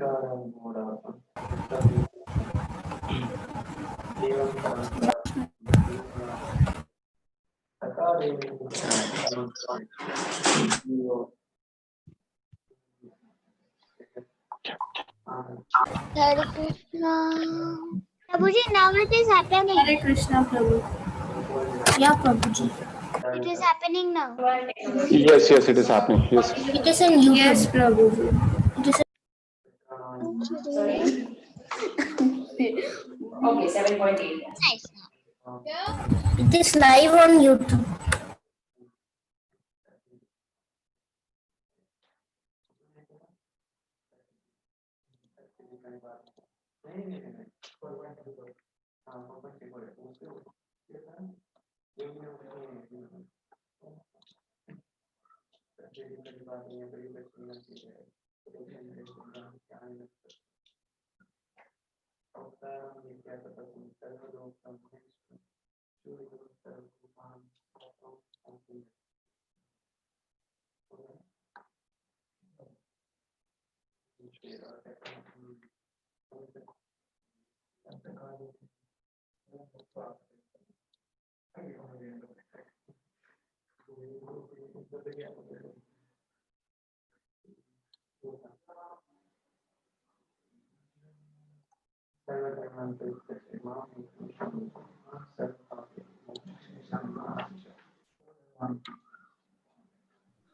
Hare Krishna. Prabhuji, now it is happening. Hare Krishna, Prabhu. Yeah, Prabhuji. It is happening now. Yes, it is happening. Yes. It is in YouTube. Yes, Prabhuji. It is. Okay, 7.8. Nice. It is live on YouTube.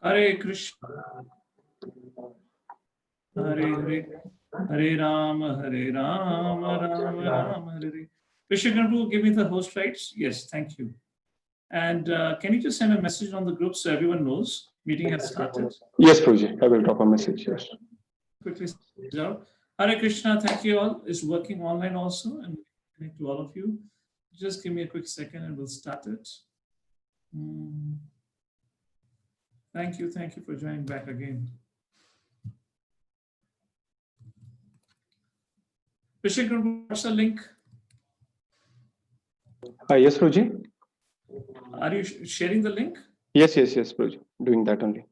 Hare Krishna, Hare Hare, Hare Rama, Rama Rama, Hare Hare. Krishna Prabhu, give me the host rights. Yes, thank you. And can you just send a message on the group so everyone knows meeting has started? Yes, Prabhuji. I will drop a message. Yes. Quickly out. Hare Krishna, thank you all. It's working online also, and connect to all of you. Just give me a quick second and we'll start it. Thank you for joining back again. Krishna, what's the link? Yes, Prabhuji. Are you sharing the link? Yes, Prabhuji. Doing that only.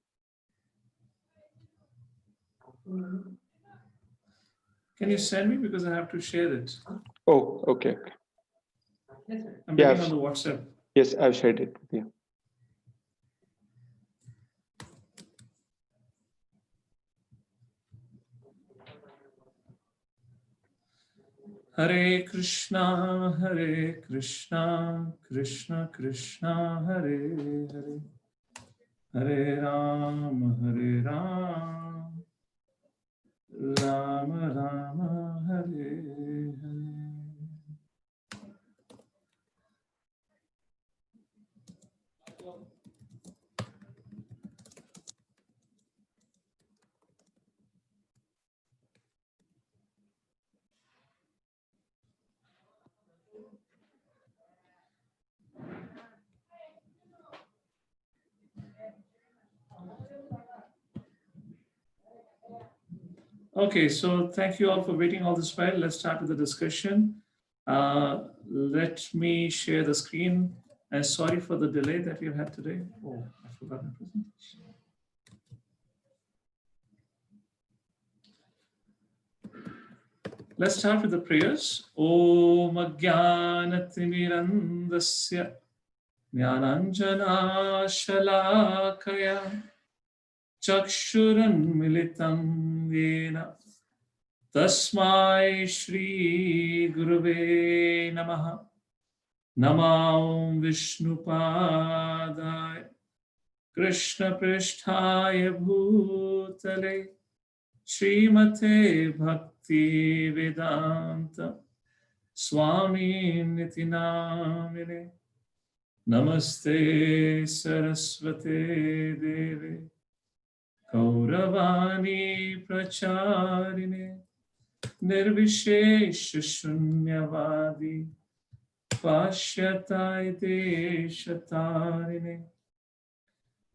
Can you send me, because I have to share it? Oh, okay. I'm getting on the WhatsApp. Yes, I've shared it with you. Hare Krishna, Krishna Krishna, Hare Hare, Hare Rama, Rama Rama, Hare Hare. Okay, so thank you all for waiting all this while. Let's start with the discussion. Let me share the screen. And sorry for the delay that we've had today. Oh, I forgot my presentation. Let's start with the prayers. Om Ajnanatirmirandasya Jnananjana Shalakaya Chakshuranmilitam Yena Tasmai Shri Gurave Namaha Namam Vishnupadaya Krishna Pristhaya Bhutale Srimate Bhakti Vedanta Swami Niti Namine Namaste Saraswate Deve Kauravani Pracharine Nirvishesha Shunyavadi Pashyatai Deshatarine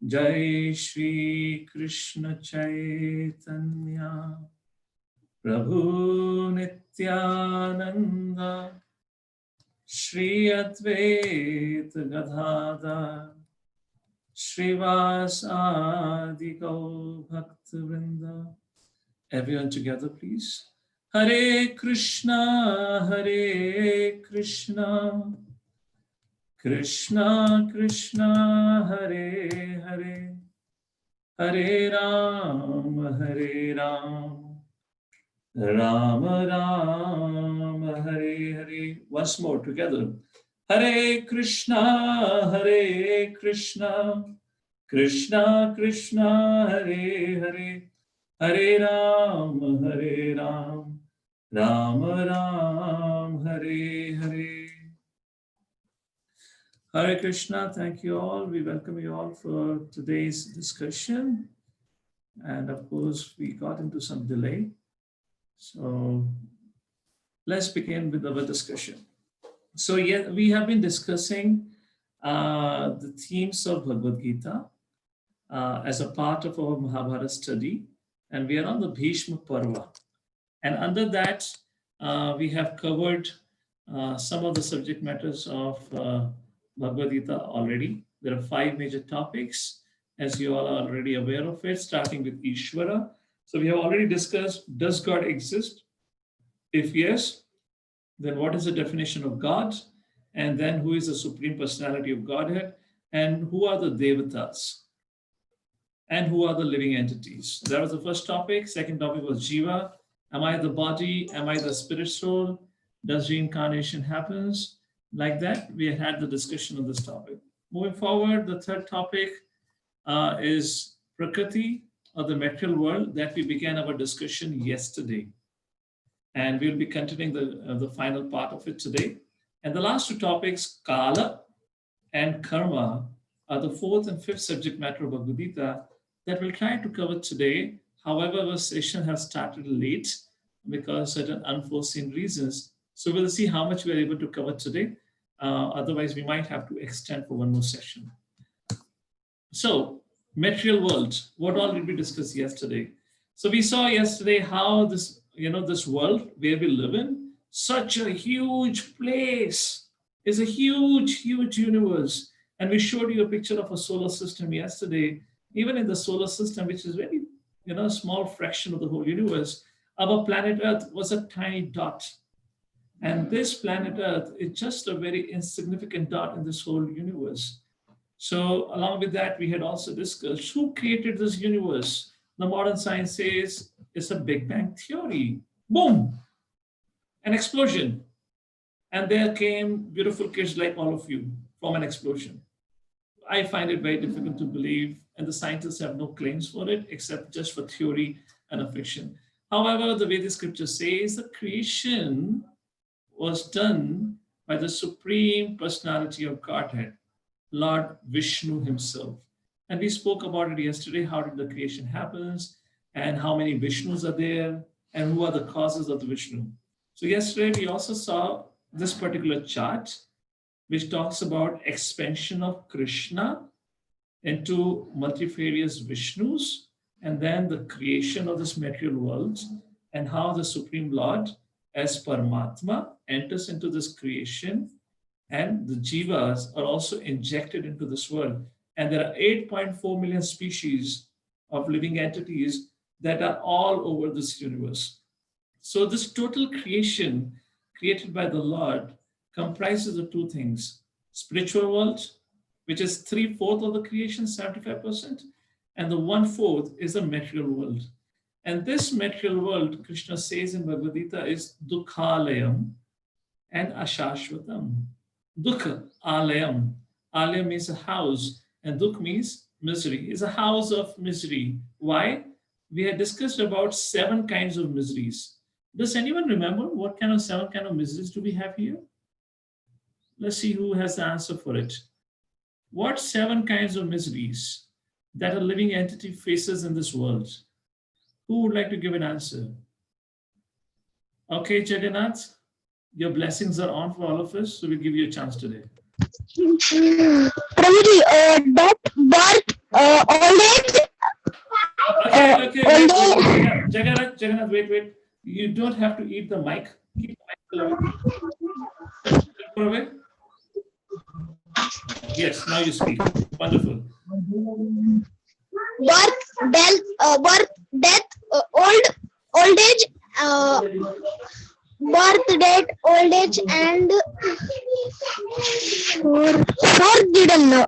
Jai Shri Krishna Chaitanya Prabhu Nityananda Shri Advaita Gadadhar Shrivas Adi Gaur Bhakta Vrinda Everyone together, please. Hare Krishna, Hare Krishna, Krishna Krishna, Hare Hare, Hare Ram, Hare Ram, Rama Rama, Hare Hare. Once more together. Hare Krishna, Hare Krishna, Krishna Krishna, Hare Hare, Hare Ram, Hare Ram, Rama Ram, Hare Hare. Hare Krishna, thank you all. We welcome you all for today's discussion. And of course, we got into some delay. So let's begin with our discussion. So yeah, we have been discussing the themes of Bhagavad Gita as a part of our Mahabharata study. And we are on the Bhishma Parva. And under that, we have covered some of the subject matters of Bhagavad Gita already. There are 5 major topics, as you all are already aware of it, starting with Ishvara. So we have already discussed, does God exist? If yes, then what is the definition of God? And then who is the Supreme Personality of Godhead? And who are the Devatas? And who are the living entities? That was the first topic. Second topic was Jiva. Am I the body? Am I the spirit soul? Does reincarnation happens? Like that, we had the discussion on this topic. Moving forward, the third topic is Prakriti, or the material world, that we began our discussion yesterday. And we'll be continuing the final part of it today. And the last 2 topics, Kala and Karma, are the 4th and 5th subject matter of Bhagavad Gita that we'll try to cover today. However, our session has started late because of certain unforeseen reasons. So we'll see how much we're able to cover today. Otherwise, we might have to extend for one more session. So, material world, what all did we discuss yesterday? So we saw yesterday how this, this world where we live in, such a huge place, is a huge, huge universe. And we showed you a picture of a solar system yesterday. Even in the solar system, which is very, a small fraction of the whole universe, our planet Earth was a tiny dot. And this planet Earth is just a very insignificant dot in this whole universe. So along with that, we had also discussed who created this universe. The modern science says it's a Big Bang theory. Boom, an explosion. And there came beautiful kids like all of you from an explosion. I find it very difficult to believe, and the scientists have no claims for it, except just for theory and a fiction. However, the way the scripture says, the creation was done by the Supreme Personality of Godhead, Lord Vishnu himself. And we spoke about it yesterday, how did the creation happens, and how many Vishnus are there, and who are the causes of the Vishnu. So yesterday, we also saw this particular chart, which talks about expansion of Krishna into multifarious Vishnus, and then the creation of this material world, and how the Supreme Lord, as Paramatma, enters into this creation, and the Jivas are also injected into this world. And there are 8.4 million species of living entities that are all over this universe. So this total creation created by the Lord comprises of 2 things: spiritual world, which is 3/4 of the creation, 75%, and the 1/4 is the material world. And this material world, Krishna says in Bhagavad Gita, is Dukhalayam and Ashashvatam. Dukha, Alayam. Alayam means a house, and Dukh means misery. It's a house of misery. Why? We had discussed about 7 kinds of miseries. Does anyone remember what kind of 7 kinds of miseries do we have here? Let's see who has the answer for it. What 7 kinds of miseries that a living entity faces in this world? Who would like to give an answer? Okay, Jagannath, your blessings are on for all of us, so we'll give you a chance today. Prabhuji, death, birth, old age. Okay, wait. Jagannath, wait. You don't have to eat the mic. Keep the mic away. Yes, now you speak. Wonderful. Birth, death, old old age, birth date, old age, and sure didn't know.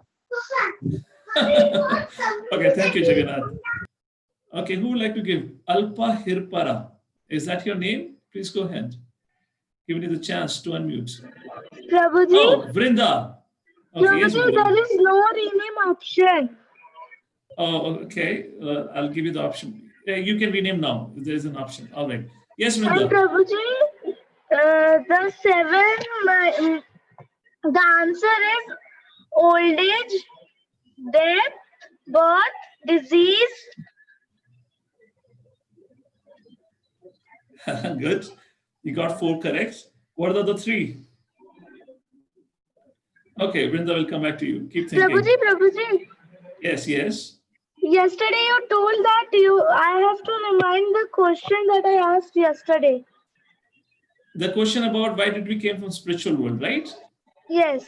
Okay, thank you, Jagannath. Okay, who would like to give? Alpa Hirpara. Is that your name? Please go ahead. Giving you the chance to unmute. Prabhuji, Oh, Vrinda. Okay, yes, Prabhuji, Vrinda. there is no rename option. Oh, okay. I'll give you the option. You can rename now if there is an option. All right. Yes, And Vrinda. Prabhuji, the seven, the answer is old age, death, birth, disease. Good. You got 4 correct. What are the other 3? Okay, Vrinda will come back to you. Keep thinking. Prabhuji, Yes, yes. yesterday you told that I have to remind the question that I asked yesterday. The question about why did we came from spiritual world, right? Yes.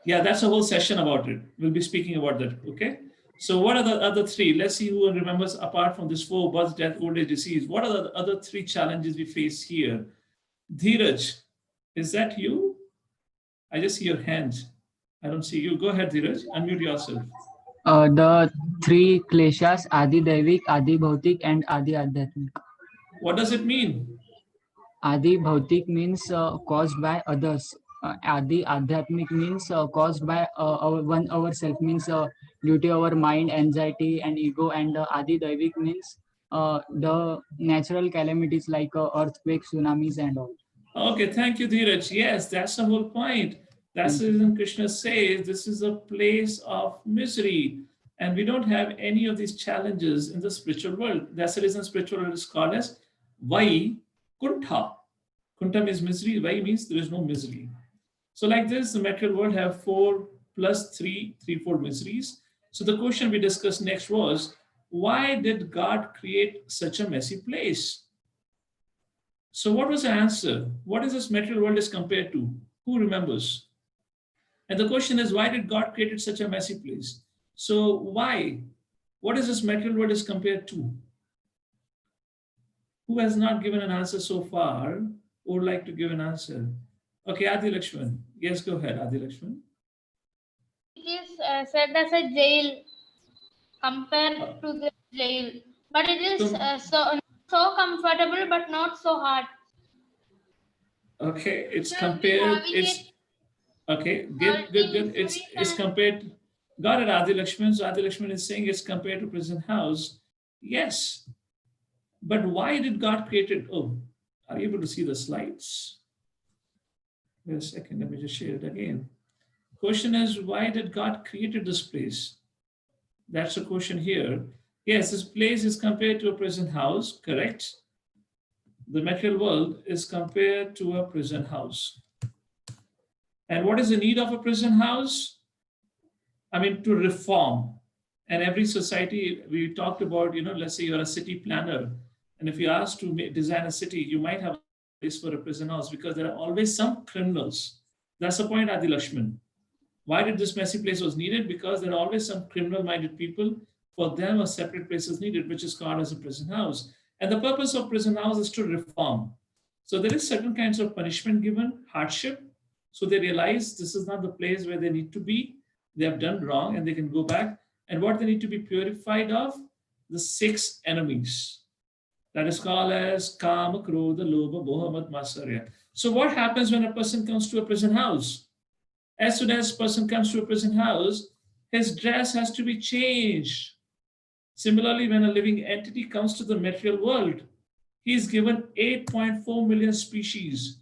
Yeah, that's a whole session about it. We'll be speaking about that. Okay. So what are the other 3? Let's see who remembers apart from this 4, birth, death, old age, disease. What are the other 3 challenges we face here? Dheeraj, is that you? I just see your hand. I don't see you. Go ahead, Dheeraj. Unmute yourself. The 3 kleshas, Adi Daivik, Adi Bhautik, and Adi Adhyatmik. What does it mean? Adi Bhautik means caused by others. Adi Adhyatmik means caused by ourselves, means due to our mind, anxiety, and ego. And Adi Daivik means the natural calamities like earthquakes, tsunamis, and all. Okay, thank you, Dheeraj. Yes, that's the whole point. That's the reason Krishna says this is a place of misery. And we don't have any of these challenges in the spiritual world. That's the reason spiritual world is called as Vai Kuntha. Kuntha means misery. Vai means there is no misery. So like this, the material world have 4 plus 3, 4 miseries. So the question we discussed next was, why did God create such a messy place? So what was the answer? What is this material world is compared to? Who remembers? And the question is, why did God create such a messy place? So why? What is this material world is compared to? Who has not given an answer so far or would like to give an answer? Okay, Adi Lakshman. Yes, go ahead, Adi Lakshman. It is said as a jail compared to the jail, but it is so comfortable but not so hard. Okay, it's So compared. It's okay. Good. It's compared. Got it, Adi Lakshman. So Adi Lakshman is saying it's compared to prison house. Yes, but why did God create it? Oh, are you able to see the slides? Wait a second. Let me just share it again. Question is, why did God created this place? That's the question here. Yes, this place is compared to a prison house, correct? The material world is compared to a prison house. And what is the need of a prison house? I mean, to reform. And every society, we talked about, let's say you're a city planner. And if you're asked to design a city, you might have a place for a prison house because there are always some criminals. That's the point, Adi Lakshman. Why did this messy place was needed? Because there are always some criminal-minded people. For them, a separate place is needed, which is called as a prison house. And the purpose of prison house is to reform. So there is certain kinds of punishment given, hardship. So they realize this is not the place where they need to be. They have done wrong and they can go back. And what they need to be purified of? The 6 enemies. That is called as Kama, Krodha, Lobha, Moha, Mad, Matsarya. So what happens when a person comes to a prison house? As soon as a person comes to a prison house, his dress has to be changed. Similarly, when a living entity comes to the material world, he is given 8.4 million species.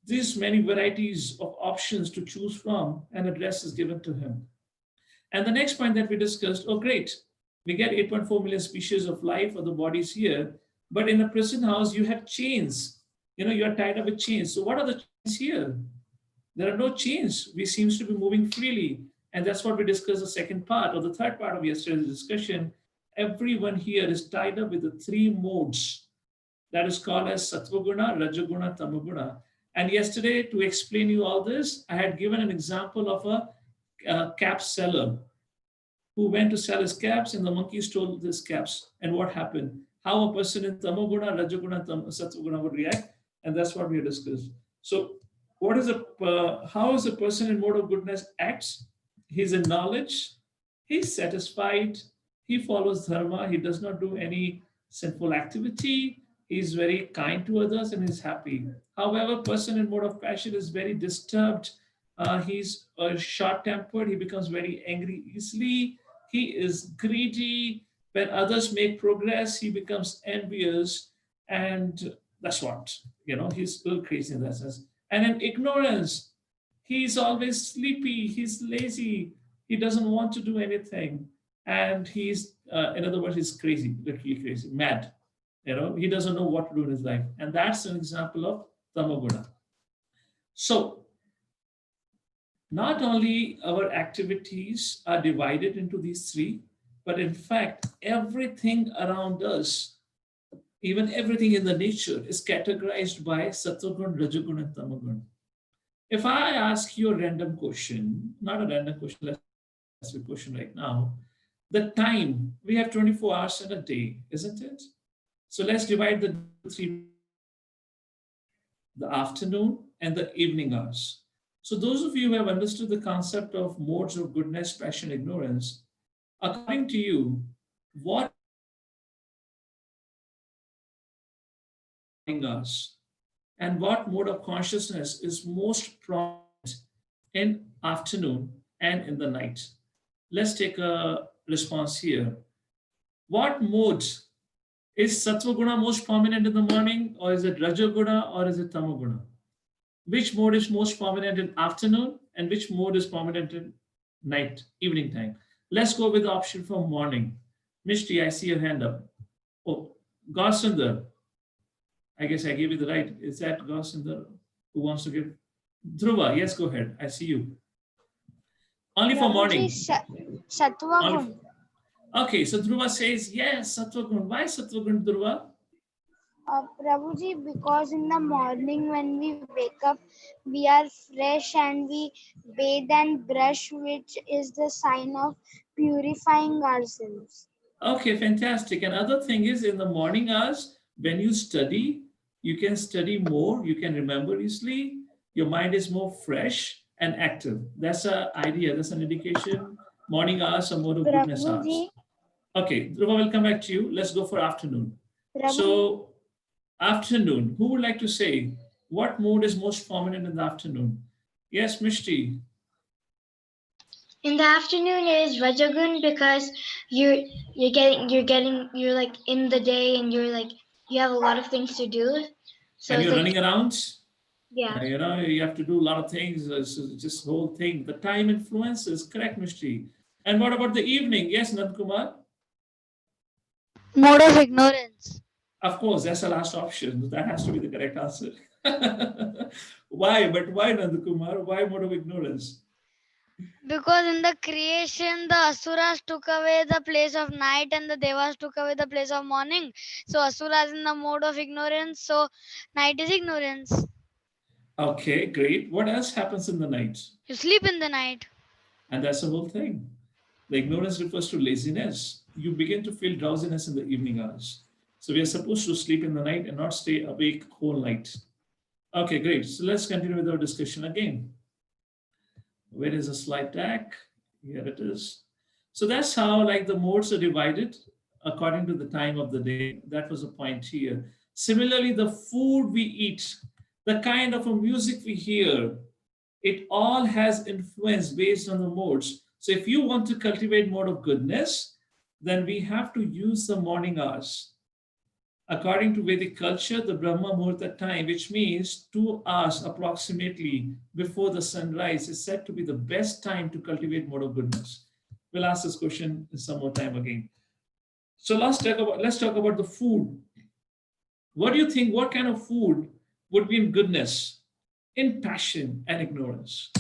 These many varieties of options to choose from, and a dress is given to him. And the next point that we discussed, oh great, we get 8.4 million species of life or the bodies here, but in a prison house, you have chains. You are tied up with chains. So what are the chains here? There are no chains. We seem to be moving freely. And that's what we discussed the second part or the third part of yesterday's discussion. Everyone here is tied up with the 3 modes. That is called as Sattvaguna, Rajaguna, Tamaguna. And yesterday, to explain you all this, I had given an example of a cap seller who went to sell his caps and the monkey stole his caps. And what happened? how a person in Tamoguna, Rajoguna, Satvaguna would react, and that's what we discussed. So, how is a person in mode of goodness acts? He's in knowledge, he's satisfied, he follows dharma, he does not do any sinful activity, he's very kind to others, and he's happy. However, person in mode of passion is very disturbed. He's short-tempered, he becomes very angry easily, he is greedy. When others make progress, he becomes envious, and that's what, he's a little crazy in that sense. And in ignorance, he's always sleepy, he's lazy, he doesn't want to do anything. And he's, in other words, he's crazy, literally crazy, mad. He doesn't know what to do in his life. And that's an example of Tamoguna. So, not only our activities are divided into these three, but in fact, everything around us, even everything in the nature, is categorized by Sattvagun, Rajagun, and Tamagun. If I ask you a random question, not a random question, let's ask a question right now. The time, we have 24 hours in a day, isn't it? So let's divide the three, the afternoon and the evening hours. So those of you who have understood the concept of modes of goodness, passion, ignorance, according to you, what us and what mode of consciousness is most prominent in afternoon and in the night? Let's take a response here. What mode is Sattva-guna most prominent in the morning, or is it Rajoguna, or is it Tamoguna? Which mode is most prominent in afternoon, and which mode is prominent in night, evening time? Let's go with the option for morning. Mishti, I see your hand up. Oh, Gausundar. I guess I gave you the right. Is that Gausundar who wants to give? Dhruva, yes, go ahead. I see you. Only for morning. Sattva-gun. Okay, so Dhruva says yes, Sattva-gun. Why Sattva-gun, Dhruva? Prabhuji, because in the morning when we wake up, we are fresh and we bathe and brush, which is the sign of purifying ourselves. Okay, fantastic. And other thing is, in the morning hours, when you study, you can study more, you can remember easily, your mind is more fresh and active. That's an idea, that's an indication. Morning hours are more of goodness hours. Okay, Dhruva, will come back to you. Let's go for afternoon. So, afternoon, who would like to say what mode is most prominent in the afternoon? Yes, Mishti. In the afternoon it is Rajagun, because you're like in the day and you have a lot of things to do. So and you're running around? Yeah. You have to do a lot of things. So just the whole thing. The time influences, correct, Mishti. And what about the evening? Yes, Nandkumar? Mode of ignorance. Of course, that's the last option. That has to be the correct answer. Why? But why, Nandkumar? Why mode of ignorance? Because in the creation, the Asuras took away the place of night and the Devas took away the place of morning. So Asuras in the mode of ignorance. So night is ignorance. Okay, great. What else happens in the night? You sleep in the night. And that's the whole thing. The ignorance refers to laziness. You begin to feel drowsiness in the evening hours. So we are supposed to sleep in the night and not stay awake whole night. Okay, great. So let's continue with our discussion again. Where is the slide deck? Here it is. So that's how the modes are divided according to the time of the day. That was a point here. Similarly, the food we eat, the kind of a music we hear, it all has influence based on the modes. So if you want to cultivate mode of goodness, then we have to use the morning hours. According to Vedic culture, the Brahma Muhurta time, which means 2 hours approximately before the sunrise, is said to be the best time to cultivate mode of goodness. We'll ask this question in some more time again. So let's talk about the food. What do you think? What kind of food would be in goodness, in passion and ignorance?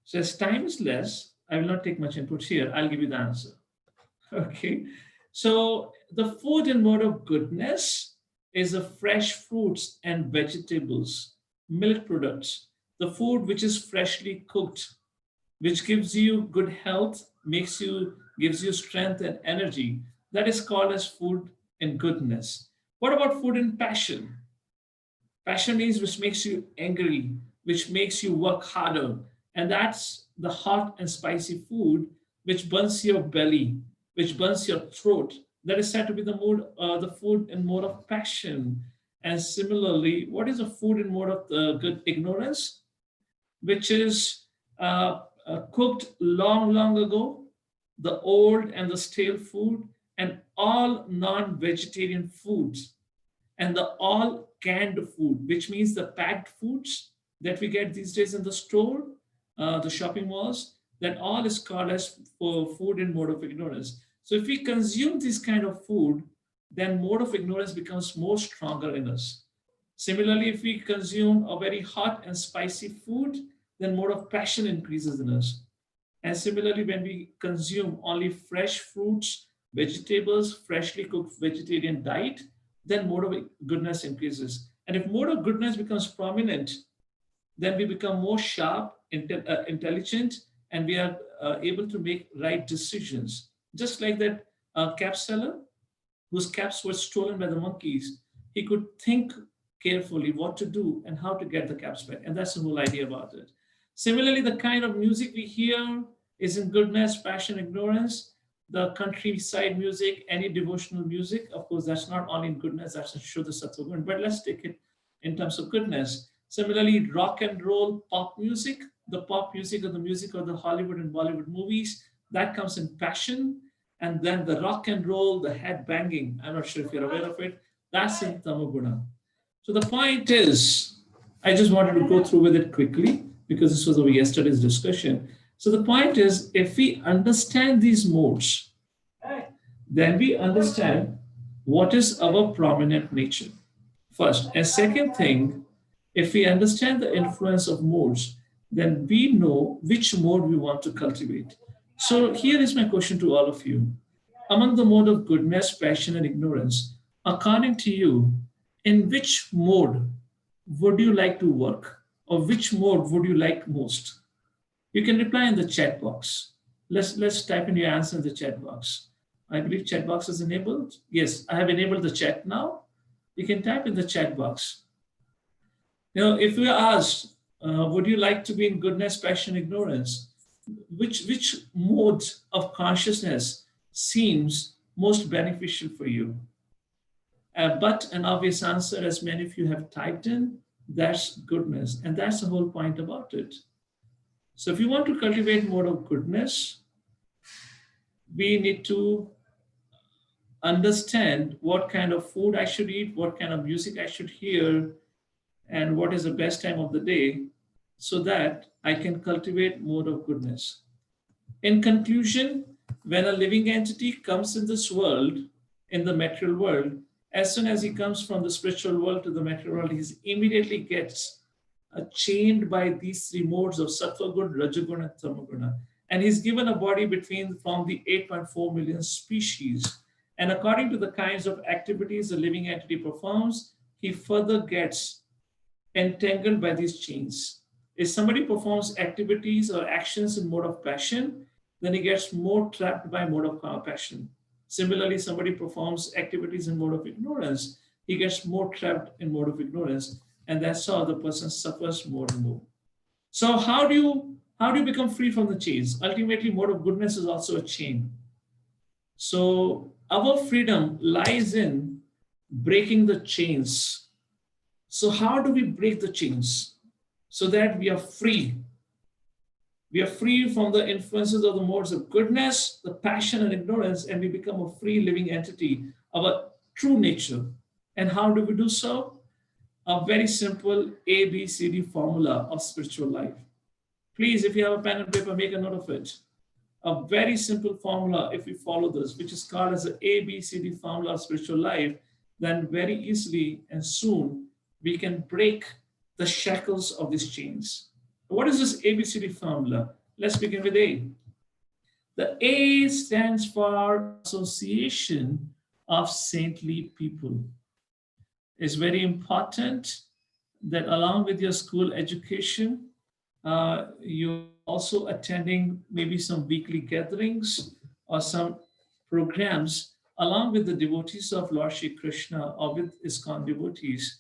So as time is less, I will not take much input here. I'll give you the answer. Okay. So the food in mode of goodness is the fresh fruits and vegetables, milk products, the food which is freshly cooked, which gives you good health, gives you strength and energy. That is called as food in goodness. What about food and passion? Passion means which makes you angry, which makes you work harder. And that's the hot and spicy food which burns your belly, which burns your throat. That is said to be the food in mode of passion. And similarly, what is the food in mode of good ignorance? Which is cooked long, long ago, the old and the stale food, and all non-vegetarian foods, and the all canned food, which means the packed foods that we get these days in the store, the shopping malls, that all is called as food in mode of ignorance. So if we consume this kind of food, then mode of ignorance becomes more stronger in us. Similarly, if we consume a very hot and spicy food, then mode of passion increases in us. And similarly, when we consume only fresh fruits, vegetables, freshly cooked vegetarian diet, then mode of goodness increases. And if mode of goodness becomes prominent, then we become more sharp, intelligent, and we are able to make right decisions. Just like that cap seller whose caps were stolen by the monkeys, he could think carefully what to do and how to get the caps back. And that's the whole idea about it. Similarly, the kind of music we hear is in goodness, passion, ignorance. The countryside music, any devotional music, of course, that's not only in goodness, that's in Shuddha Sattva Gun, but let's take it in terms of goodness. Similarly, rock and roll pop music, the pop music or the music of the Hollywood and Bollywood movies, that comes in passion. And then the rock and roll, the head banging, I'm not sure if you're aware of it, that's in Tamoguna. So the point is, I just wanted to go through with it quickly because this was over yesterday's discussion. So the point is, if we understand these modes, then we understand what is our prominent nature. First. And second thing, if we understand the influence of modes, then we know which mode we want to cultivate. So here is my question to all of you. Among the mode of goodness, passion, and ignorance, according to you, in which mode would you like to work? Or which mode would you like most? You can reply in the chat box. Let's type in your answer in the chat box. I believe chat box is enabled. Yes, I have enabled the chat now. You can type in the chat box. You know, if we are asked, would you like to be in goodness, passion, ignorance? Which mode of consciousness seems most beneficial for you? But an obvious answer, as many of you have typed in, that's goodness. And that's the whole point about it. So if you want to cultivate mode of goodness, we need to understand what kind of food I should eat, what kind of music I should hear, and what is the best time of the day, so that I can cultivate mode of goodness. In conclusion, when a living entity comes in this world, in the material world, as soon as he comes from the spiritual world to the material world, he immediately gets chained by these three modes of Sattva Guna, Rajaguna, and Tamaguna. And he's given a body from the 8.4 million species. And according to the kinds of activities a living entity performs, he further gets entangled by these chains. If somebody performs activities or actions in mode of passion, then he gets more trapped by mode of passion. Similarly, somebody performs activities in mode of ignorance, he gets more trapped in mode of ignorance, and that's how the person suffers more and more. So how do you become free from the chains? Ultimately, mode of goodness is also a chain. So our freedom lies in breaking the chains. So how do we break the chains? So that we are free. We are free from the influences of the modes of goodness, the passion and ignorance, and we become a free living entity, our true nature. And how do we do so? A very simple ABCD formula of spiritual life. Please, if you have a pen and paper, make a note of it. A very simple formula, if we follow this, which is called as the ABCD formula of spiritual life, then very easily and soon we can break the shackles of these chains. What is this ABCD formula? Let's begin with A. The A stands for Association of Saintly People. It's very important that along with your school education, you're also attending maybe some weekly gatherings or some programs along with the devotees of Lord Shri Krishna or with ISKCON devotees,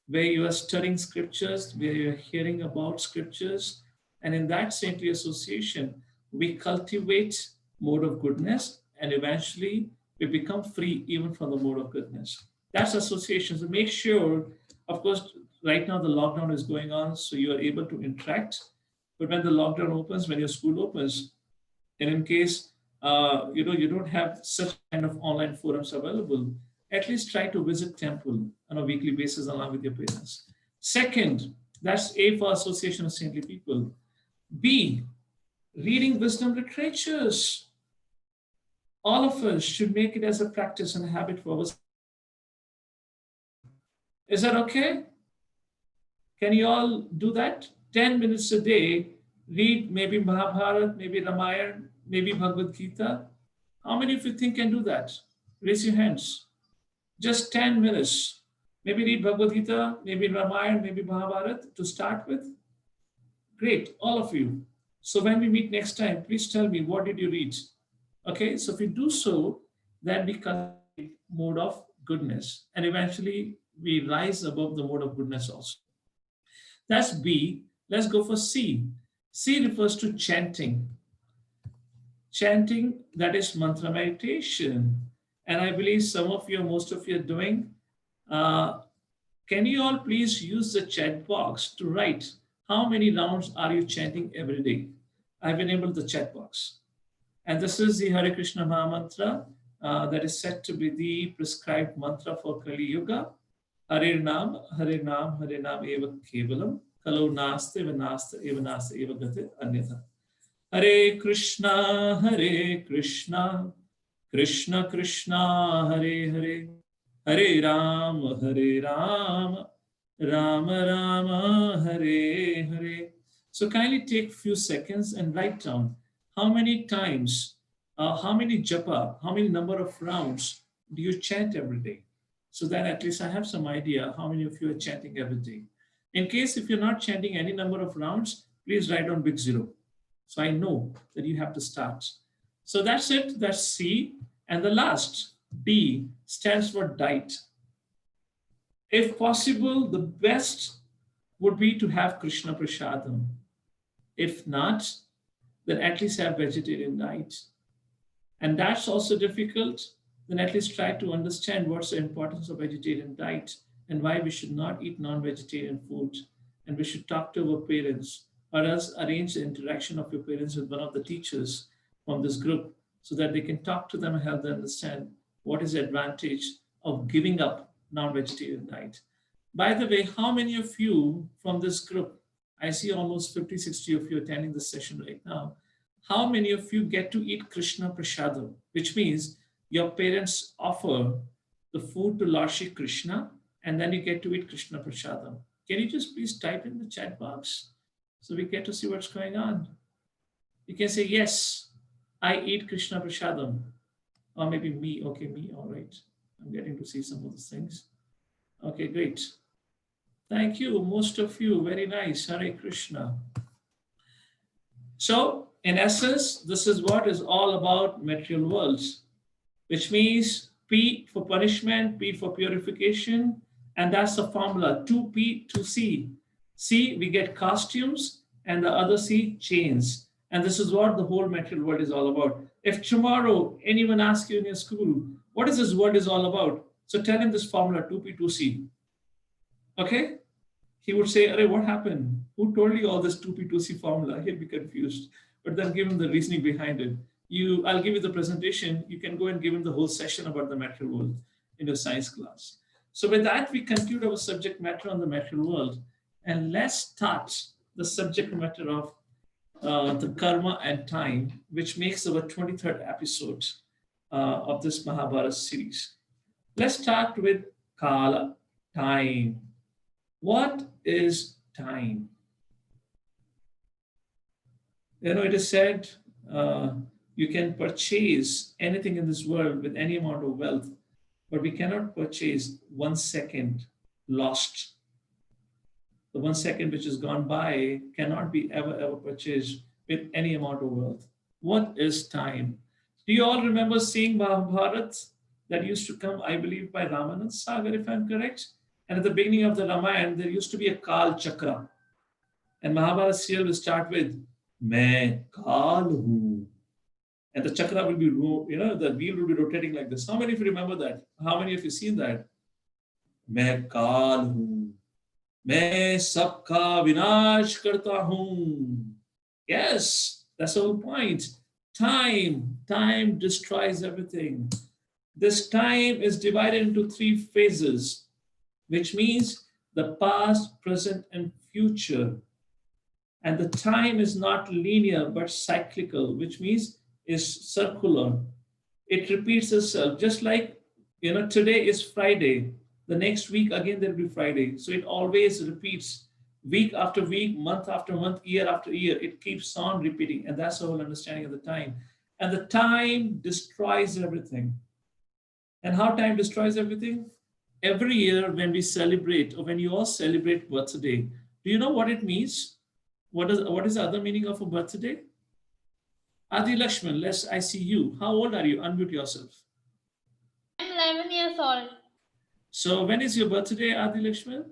where you are studying scriptures, where you are hearing about scriptures, and in that saintly association, we cultivate mode of goodness, and eventually we become free even from the mode of goodness. That's association. So make sure, of course, right now the lockdown is going on, so you are able to interact. But when the lockdown opens, when your school opens, and in case you don't have such kind of online forums available, at least try to visit temple on a weekly basis along with your parents. Second, that's A for association of saintly people. B, reading wisdom literatures. All of us should make it as a practice and a habit for us. Is that okay? Can you all do that? 10 minutes a day, read maybe Mahabharata, maybe Ramayana, maybe Bhagavad Gita. How many of you think can do that? Raise your hands. Just 10 minutes. Maybe read Bhagavad Gita, maybe Ramayana, maybe Mahabharata to start with. Great, all of you. So when we meet next time, please tell me, what did you read? Okay, so if we do so, then we cultivate mode of goodness, and eventually we rise above the mode of goodness also. That's B. Let's go for C. C refers to chanting. Chanting, that is mantra meditation. And I believe some of you, most of you are doing. Can you all please use the chat box to write how many rounds are you chanting every day? I've enabled the chat box. And this is the Hare Krishna Maha Mantra that is said to be the prescribed mantra for Kali Yuga. Hare Nam, Hare Nam, Hare Nam eva kevalam, kalo naste eva eva gate anyatha. Hare Krishna, Krishna Krishna, Hare Hare, Hare Ram, Ram Rama, Hare Hare. So kindly take a few seconds and write down how many times, how many japa, how many number of rounds do you chant every day? So that at least I have some idea how many of you are chanting every day. In case if you're not chanting any number of rounds, please write down big 0. So I know that you have to start. So that's it, that's C. And the last, D, stands for diet. If possible, the best would be to have Krishna Prasadam. If not, then at least have vegetarian diet. And that's also difficult, then at least try to understand what's the importance of vegetarian diet and why we should not eat non-vegetarian food. And we should talk to our parents, or else arrange the interaction of your parents with one of the teachers from this group so that they can talk to them and help them understand what is the advantage of giving up non-vegetarian diet. By the way, how many of you from this group, I see almost 50, 60 of you attending this session right now, how many of you get to eat Krishna Prasadam, which means your parents offer the food to Lord Shri Krishna, and then you get to eat Krishna Prasadam? Can you just please type in the chat box so we get to see what's going on? You can say, yes, I eat Krishna Prasadam. Or maybe me, okay, me, all right. I'm getting to see some of those things. Okay, great. Thank you, most of you, very nice, Hare Krishna. So, in essence, this is what is all about material worlds, which means P for punishment, P for purification, and that's the formula, 2P, 2C. C, we get costumes, and the other C, chains. And this is what the whole material world is all about. If tomorrow anyone asks you in your school, what is this world is all about? So tell him this formula, 2P, 2C. Okay? He would say, "Arey, what happened? Who told you all this 2P, 2C formula?" He'd be confused. But then give him the reasoning behind it. I'll give you the presentation. You can go and give him the whole session about the material world in your science class. So with that, we conclude our subject matter on the material world. And let's start the subject matter of the karma and time, which makes our 23rd episode of this Mahabharata series. Let's start with Kala, time. What is time? You know, it is said you can purchase anything in this world with any amount of wealth, but we cannot purchase 1 second lost. The 1 second which has gone by cannot be ever purchased with any amount of wealth. What is time? Do you all remember seeing Mahabharata? that used to come, I believe, by Ramanand Sagar, if I'm correct. And at the beginning of the Ramayana, there used to be a Kal Chakra. And Mahabharata serial will start with, Main Kal Hu. And the chakra will be, the wheel will be rotating like this. How many of you remember that? How many of you seen that? Main Kal Hu. Main sabka vinash karta hu. Yes, that's the whole point. Time destroys everything. This time is divided into 3 phases, which means the past, present, and future. And the time is not linear but cyclical, which means is circular. It repeats itself, just like today is Friday. The next week again there'll be Friday. So it always repeats week after week, month after month, year after year. It keeps on repeating, and that's the whole understanding of the time. And the time destroys everything. And how time destroys everything? Every year when we celebrate, or when you all celebrate birthday, do you know what it means? What is the other meaning of a birthday? Adi Lakshman, I see you. How old are you? Unmute yourself. I'm 11 years old. So when is your birthday, Adi Lakshman?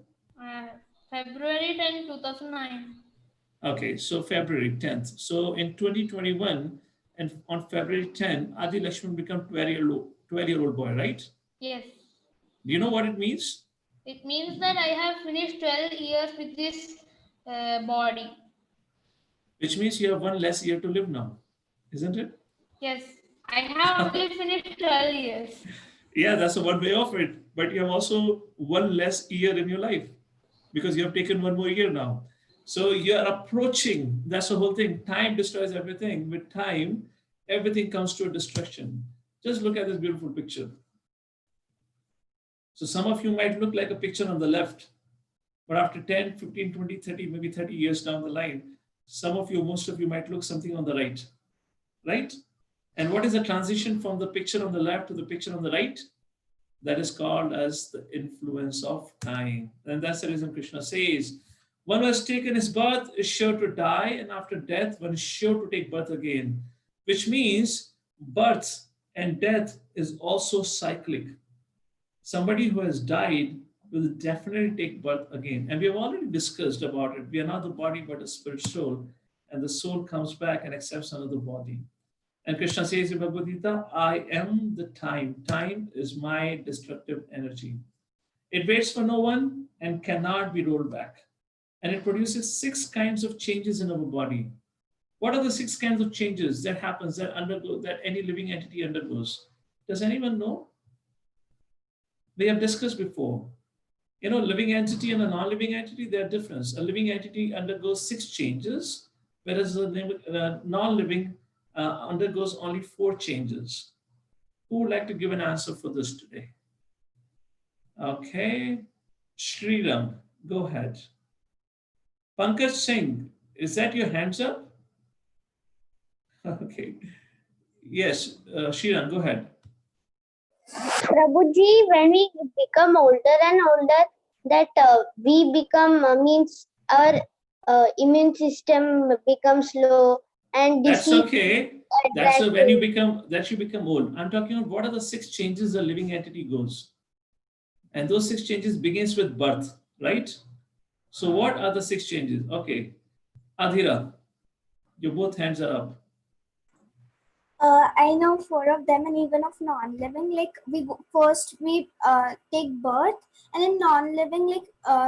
February 10, 2009. Okay, so February 10th. So in 2021, and on February 10, Adi Lakshman became 12-year-old boy, right? Yes. Do you know what it means? It means that I have finished 12 years with this body. Which means you have one less year to live now, isn't it? Yes, I have only finished 12 years. Yeah, that's one way of it. But you have also one less year in your life because you have taken one more year now. So you are approaching, that's the whole thing. Time destroys everything. With time, everything comes to a destruction. Just look at this beautiful picture. So some of you might look like a picture on the left, but after 10, 15, 20, 30, maybe 30 years down the line, most of you might look something on the right, right? And what is the transition from the picture on the left to the picture on the right? That is called as the influence of time. And that's the reason Krishna says, one who has taken his birth is sure to die, and after death, one is sure to take birth again, which means birth and death is also cyclic. Somebody who has died will definitely take birth again. And we have already discussed about it. We are not the body, but a spirit soul. And the soul comes back and accepts another body. And Krishna says in Bhagavad Gita, I am the time. Time is my destructive energy. It waits for no one and cannot be rolled back. And it produces 6 kinds of changes in our body. What are the 6 kinds of changes that happens, that any living entity undergoes? Does anyone know? We have discussed before. Living entity and a non-living entity, they are different. A living entity undergoes 6 changes, whereas a non-living undergoes only 4 changes. Who would like to give an answer for this today? Okay. Sriram, go ahead. Pankaj Singh, is that your hands up? Okay. Yes, Sriram, go ahead. Prabhuji, when we become older and older, that we become means our immune system becomes low and That's disease. okay. That's when you become old. I'm talking about what are the 6 changes a living entity goes. And those 6 changes begins with birth, right? So what are the 6 changes? Okay. Adhira, your both hands are up. I know 4 of them, and even of non-living, like first we take birth, and in non-living, like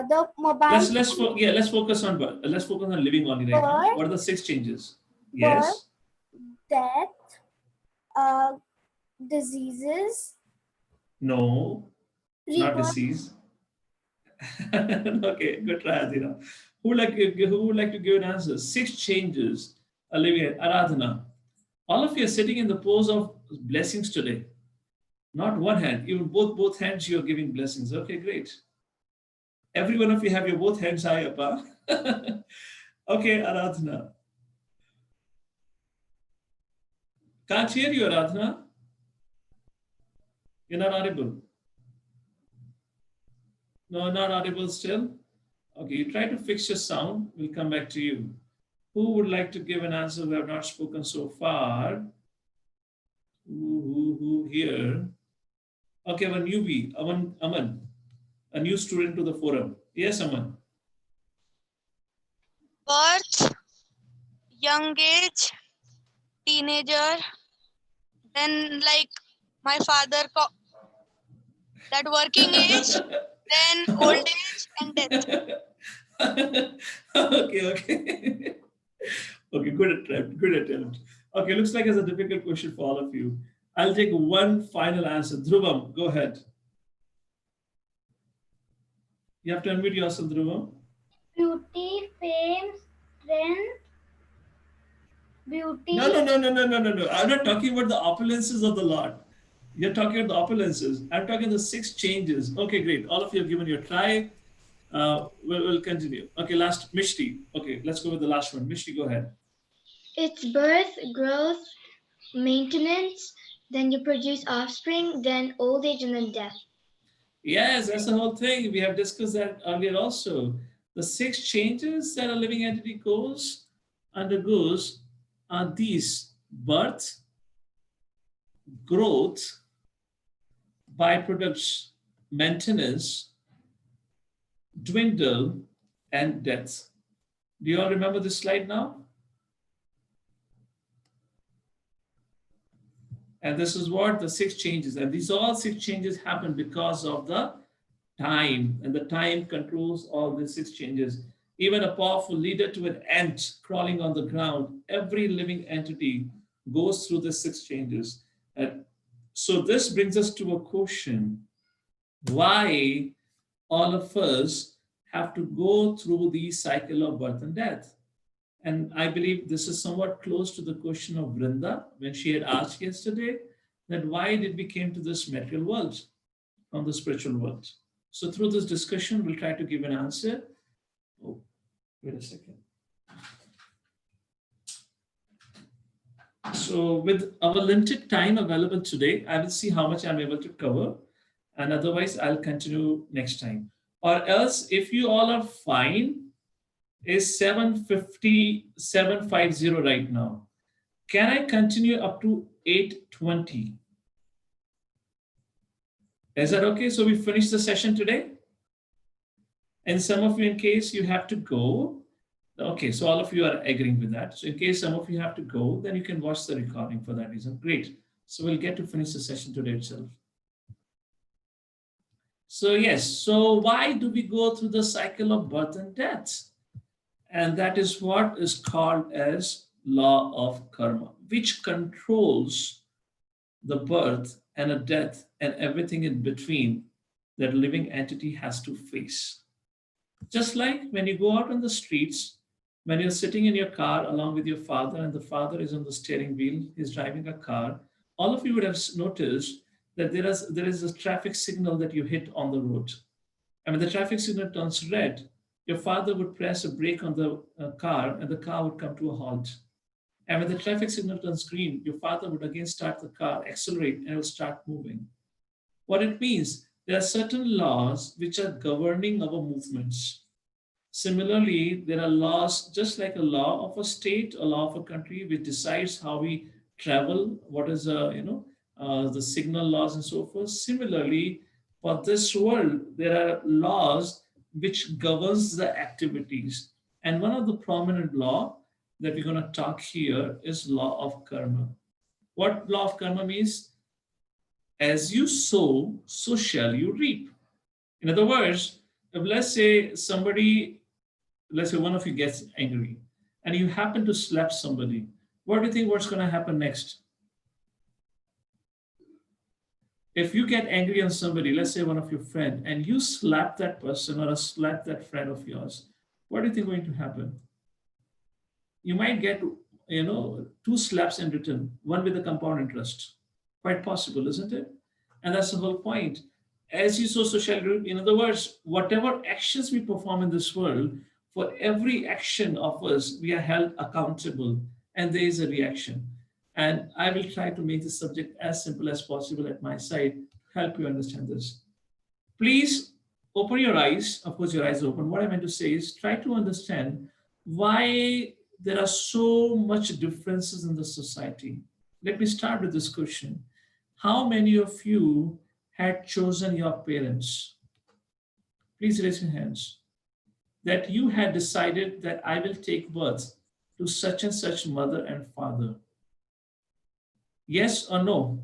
the mobile. Let's focus on birth. Let's focus on living only right now. What are the 6 changes? Yes. Birth, death, diseases. No, not disease. Okay, good try, Adhira. Who would like to give an answer? 6 changes are living. Aradhana. All of you are sitting in the pose of blessings today. Not one hand, even both hands you are giving blessings. Okay, great. Every one of you have your both hands high up. Huh? Okay, Aradhana. Can't hear you, Aradhana. You're not audible. No, not audible still. Okay, you try to fix your sound. We'll come back to you. Who would like to give an answer who have not spoken so far? Who here? Okay, our newbie, Aman, a new student to the forum. Yes, Aman. Birth, young age, teenager, then like my father, that working age, then old age and death. Okay. Okay, good attempt. Okay, looks like it's a difficult question for all of you. I'll take one final answer. Dhruvam, go ahead. You have to unmute yourself, Dhruvam. Beauty, fame, strength, beauty. No. I'm not talking about the opulences of the Lord. You're talking about the opulences. I'm talking the 6 changes. Okay, great. All of you have given your try. We'll continue. Okay, last, Mishti. Okay, let's go with the last one. Mishti, go ahead. It's birth, growth, maintenance, then you produce offspring, then old age, and then death. Yes, that's the whole thing. We have discussed that earlier also. The 6 changes that a living entity undergoes are these: birth, growth, byproducts, maintenance, dwindle, and death. Do you all remember this slide now? And this is what the 6 changes. And these all 6 changes happen because of the time. And the time controls all the 6 changes. Even a powerful leader to an ant crawling on the ground, every living entity goes through the 6 changes. And so this brings us to a question. Why all of us have to go through the cycle of birth and death? And I believe this is somewhat close to the question of Vrinda when she had asked yesterday that why did we came to this material world from the spiritual world? So through this discussion, we'll try to give an answer. Oh, wait a second. So with our limited time available today, I will see how much I'm able to cover. And otherwise, I'll continue next time. Or else, if you all are fine, is 750 right now. Can I continue up to 8:20? Is that okay? So we finish the session today? And some of you, in case you have to go, okay, so all of you are agreeing with that. So in case some of you have to go, then you can watch the recording for that reason. Great. So we'll get to finish the session today itself. So yes, so why do we go through the cycle of birth and death? And that is what is called as law of karma, which controls the birth and a death and everything in between that a living entity has to face. Just like when you go out on the streets, when you're sitting in your car along with your father and the father is on the steering wheel, he's driving a car, all of you would have noticed that there is a traffic signal that you hit on the road. And when the traffic signal turns red, your father would press a brake on the car and the car would come to a halt. And when the traffic signal turns green, your father would again start the car, accelerate, and it will start moving. What it means, there are certain laws which are governing our movements. Similarly, there are laws, just like a law of a state, a law of a country, which decides how we travel, what is the signal laws and so forth. Similarly, for this world, there are laws which governs the activities. And one of the prominent law that we're going to talk here is law of karma. What law of karma means? As you sow, so shall you reap. In other words, if let's say one of you gets angry and you happen to slap somebody, what do you think what's going to happen next? If you get angry on somebody, let's say one of your friend, and you slap that person or slap that friend of yours, what do you think is going to happen? You might get, 2 slaps in return, one with a compound interest. Quite possible, isn't it? And that's the whole point. As you sow, so shall you reap. In other words, whatever actions we perform in this world, for every action of us, we are held accountable, and there is a reaction. And I will try to make the subject as simple as possible at my side to help you understand this. Please open your eyes. Of course, your eyes are open. What I meant to say is try to understand why there are so much differences in the society. Let me start with this question. How many of you had chosen your parents? Please raise your hands. That you had decided that I will take birth to such and such mother and father. Yes or no?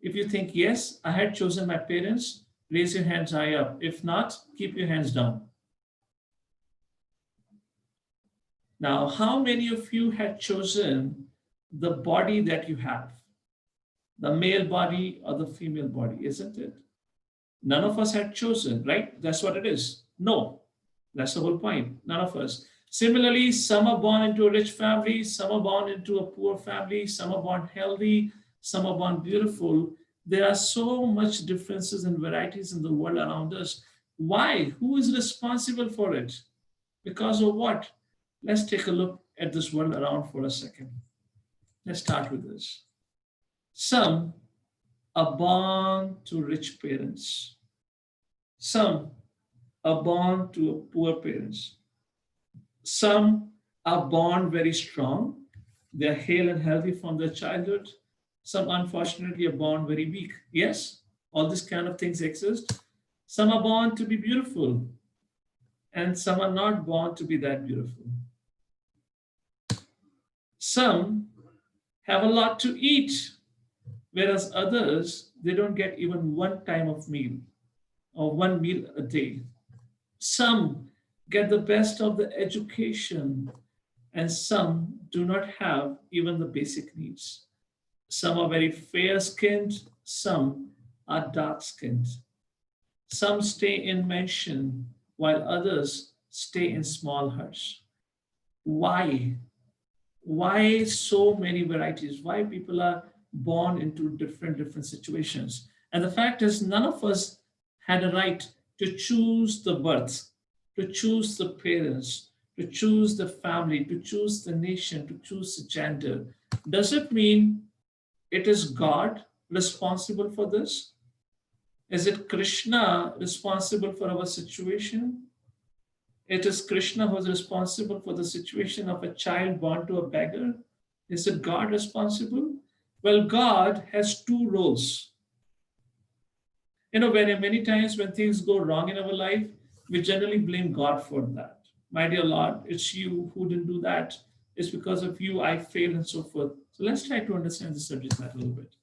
If you think yes, I had chosen my parents, raise your hands high up. If not, keep your hands down. Now, how many of you had chosen the body that you have? The male body or the female body, isn't it? None of us had chosen, right? That's what it is. No, that's the whole point. None of us. Similarly, some are born into a rich family, some are born into a poor family, some are born healthy, some are born beautiful. There are so much differences and varieties in the world around us. Why? Who is responsible for it? Because of what? Let's take a look at this world around for a second. Let's start with this. Some are born to rich parents. Some are born to poor parents. Some are born very strong. They are hale and healthy from their childhood. Some, unfortunately, are born very weak. Yes, all these kind of things exist. Some are born to be beautiful, and some are not born to be that beautiful. Some have a lot to eat, whereas others, they don't get even one time of meal or one meal a day. Some get the best of the education, and some do not have even the basic needs. Some are very fair-skinned, some are dark-skinned. Some stay in mansion, while others stay in small huts. Why? Why so many varieties? Why people are born into different situations? And the fact is, none of us had a right to choose the birth, to choose the parents, to choose the family, to choose the nation, to choose the gender. Does it mean it is God responsible for this? Is it Krishna responsible for our situation? It is Krishna who is responsible for the situation of a child born to a beggar. Is it God responsible? Well, God has two roles. You know, many times when things go wrong in our life, we generally blame God for that. My dear Lord, it's you who didn't do that. It's because of you I failed and so forth. So let's try to understand the subject matter a little bit.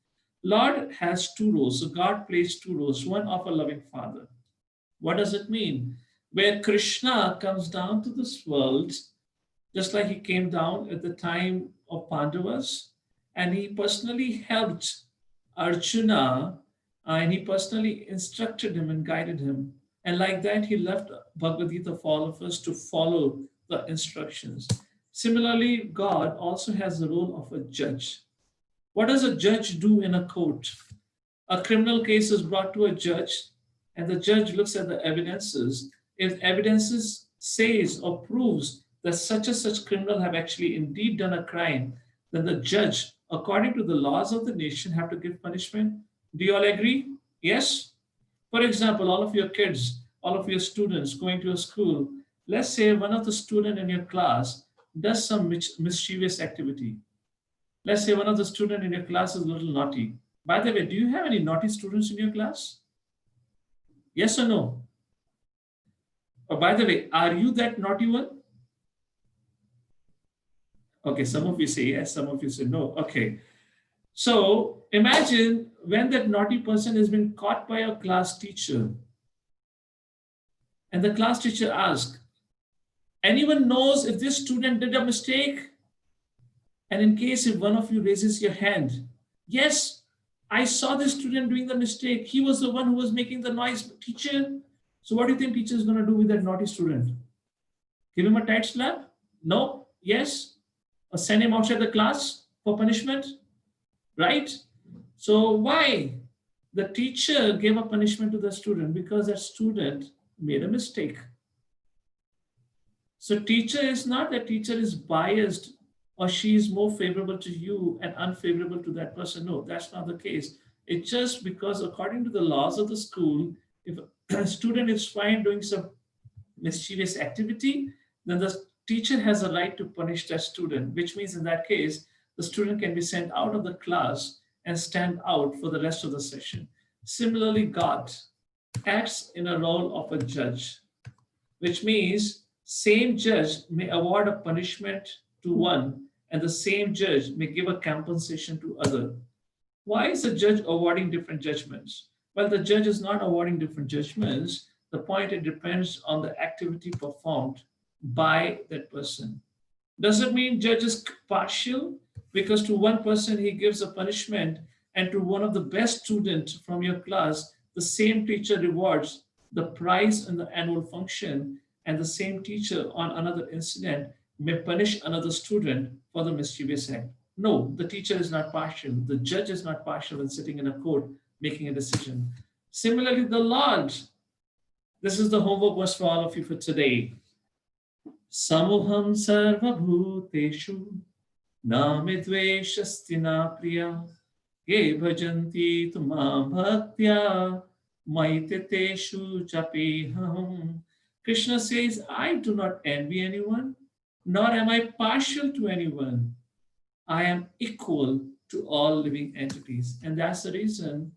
Lord has two roles. So God plays two roles, one of a loving father. What does it mean? Where Krishna comes down to this world, just like he came down at the time of Pandavas, and he personally helped Arjuna, and he personally instructed him and guided him. And like that, he left Bhagavad Gita for all of us to follow the instructions. Similarly, God also has the role of a judge. What does a judge do in a court? A criminal case is brought to a judge, and the judge looks at the evidences. If evidences says or proves that such and such criminal have actually indeed done a crime, then the judge, according to the laws of the nation, have to give punishment. Do you all agree? Yes? For example, all of your kids, all of your students going to a school, let's say one of the students in your class does some mischievous activity. Let's say one of the students in your class is a little naughty. By the way, do you have any naughty students in your class? Yes or no? Oh, by the way, are you that naughty one? Okay, some of you say yes, some of you say no. Okay. So imagine when that naughty person has been caught by a class teacher, and the class teacher asks, anyone knows if this student did a mistake? And in case if one of you raises your hand, yes, I saw this student doing the mistake. He was the one who was making the noise. Teacher, so what do you think teacher is going to do with that naughty student? Give him a tight slap? No? Yes? Or send him outside the class for punishment? Right? So why? The teacher gave a punishment to the student because that student made a mistake. So teacher is not that teacher is biased or she is more favorable to you and unfavorable to that person. No, that's not the case. It's just because according to the laws of the school, if a student is found doing some mischievous activity, then the teacher has a right to punish that student, which means in that case, the student can be sent out of the class and stand out for the rest of the session. Similarly, God acts in a role of a judge, which means same judge may award a punishment to one and the same judge may give a compensation to other. Why is the judge awarding different judgments? Well, the judge is not awarding different judgments. The point, it depends on the activity performed by that person. Does it mean judge is partial? Because to one person he gives a punishment, and to one of the best students from your class, the same teacher rewards the prize in the annual function, and the same teacher on another incident may punish another student for the mischievous act. No, the teacher is not partial. The judge is not partial when sitting in a court making a decision. Similarly, the Lord. This is the homework verse for all of you for today. Samuham sarva bhuteshu namidveshasti na priya ye bhajanti tumam bhaktya maiteteshu chapeham. Krishna says, I do not envy anyone, nor am I partial to anyone. I am equal to all living entities. And that's the reason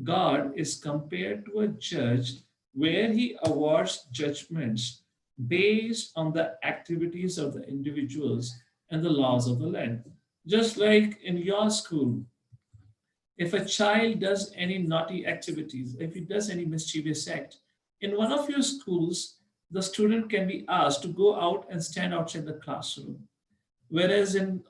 God is compared to a judge where he awards judgments based on the activities of the individuals and the laws of the land. Just like in your school, if a child does any naughty activities, if he does any mischievous act, in one of your schools, the student can be asked to go out and stand outside the classroom. Whereas in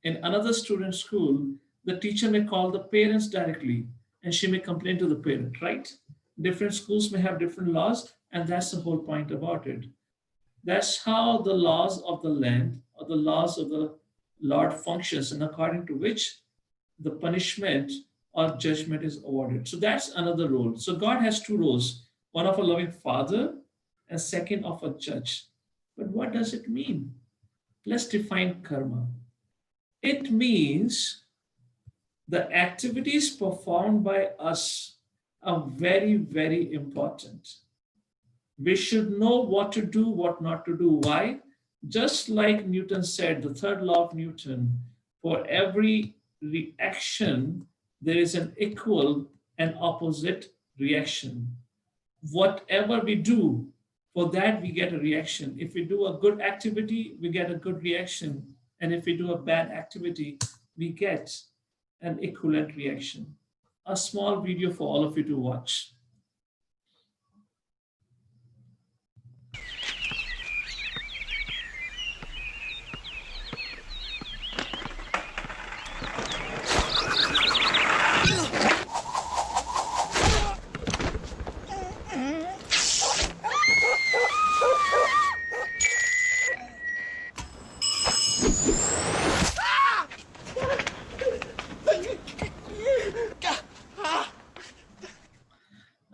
another student's school, the teacher may call the parents directly and she may complain to the parent, right? Different schools may have different laws, and that's the whole point about it. That's how the laws of the land or the laws of the Lord functions, and according to which the punishment or judgment is awarded. So that's another role. So God has two roles, one of a loving father and second of a judge. But what does it mean? Let's define karma. It means the activities performed by us are very, very important. We should know what to do, what not to do. Why? Just like Newton said, the third law of Newton, for every reaction, there is an equal and opposite reaction. Whatever we do, for that we get a reaction. If we do a good activity, we get a good reaction. And if we do a bad activity, we get an equivalent reaction. A small video for all of you to watch.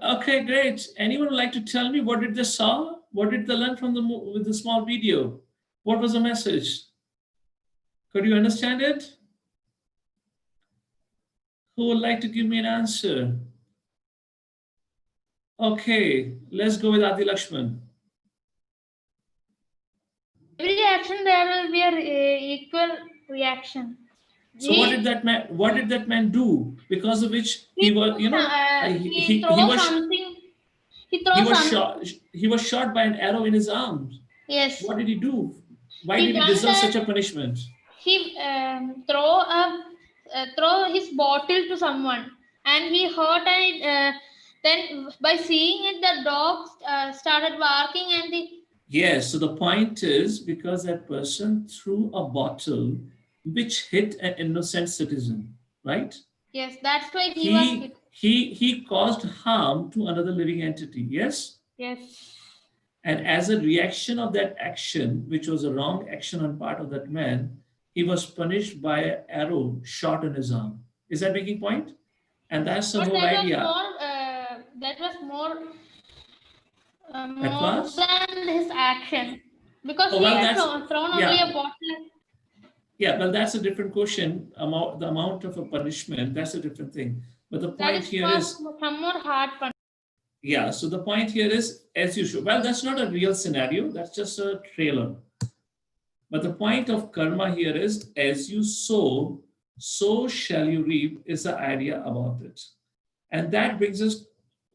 Okay, great. Anyone would like to tell me what did they saw? What did they learn from with the small video? What was the message? Could you understand it? Who would like to give me an answer? Okay, let's go with Adi Lakshman. Every action there will be an equal reaction. So what did that man do? Because of which he was, you know, he was shot by an arrow in his arm. Yes. What did he do? Why did he deserve such a punishment? He throw his bottle to someone, and he hurt, and then by seeing it, the dog started barking, and Yes. So the point is because that person threw a bottle which hit an innocent citizen, right? Yes, that's why he was hit. He caused harm to another living entity. Yes. Yes. And as a reaction of that action, which was a wrong action on part of that man, he was punished by an arrow shot in his arm. Is that making point? And that's the whole idea. That was more was? than his action, because Oh, he well, had that's- thrown yeah. only a bottle. Yeah, well, that's a different question. The amount of a punishment, that's a different thing. But the point here is some more hard punishment. Yeah, so the point here is, as you should, well, that's not a real scenario, that's just a trailer. But the point of karma here is, as you sow, so shall you reap, is the idea about it. And that brings us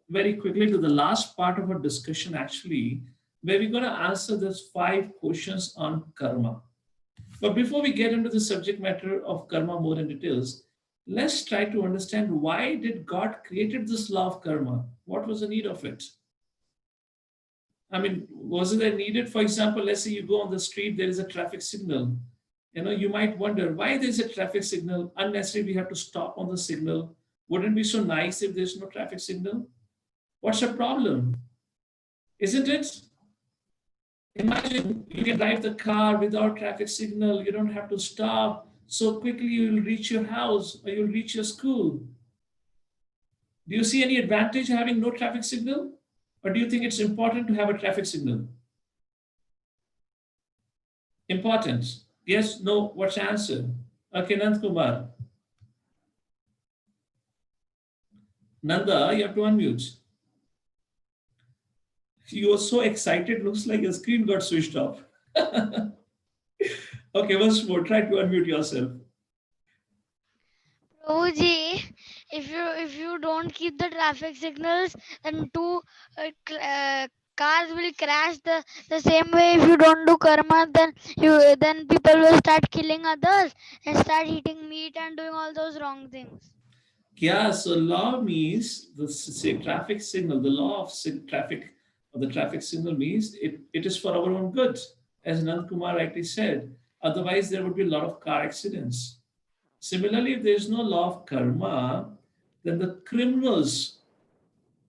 very quickly to the last part of our discussion, actually, where we're going to answer those 5 questions on karma. But before we get into the subject matter of karma more in details, let's try to understand, why did God created this law of karma? What was the need of it? I mean, was it needed? For example, let's say you go on the street, there is a traffic signal. You might wonder why there's a traffic signal. Unnecessarily, we have to stop on the signal. Wouldn't it be so nice if there's no traffic signal? What's the problem? Isn't it? Imagine you can drive the car without traffic signal. You don't have to stop. So quickly you will reach your house or you'll reach your school. Do you see any advantage having no traffic signal? Or do you think it's important to have a traffic signal? Important. Yes, no, what's the answer? Okay, Nand Kumar. Nanda, you have to unmute. You are so excited, looks like your screen got switched off. Okay, once more, try to unmute yourself. Prabhuji, if you don't keep the traffic signals, then cars will crash the same way. If you don't do karma, then people will start killing others and start eating meat and doing all those wrong things. Yeah, so law means the traffic signal, the law of traffic, or the traffic signal means it is for our own good, as Nand Kumar rightly said. Otherwise, there would be a lot of car accidents. Similarly, if there is no law of karma, then the criminals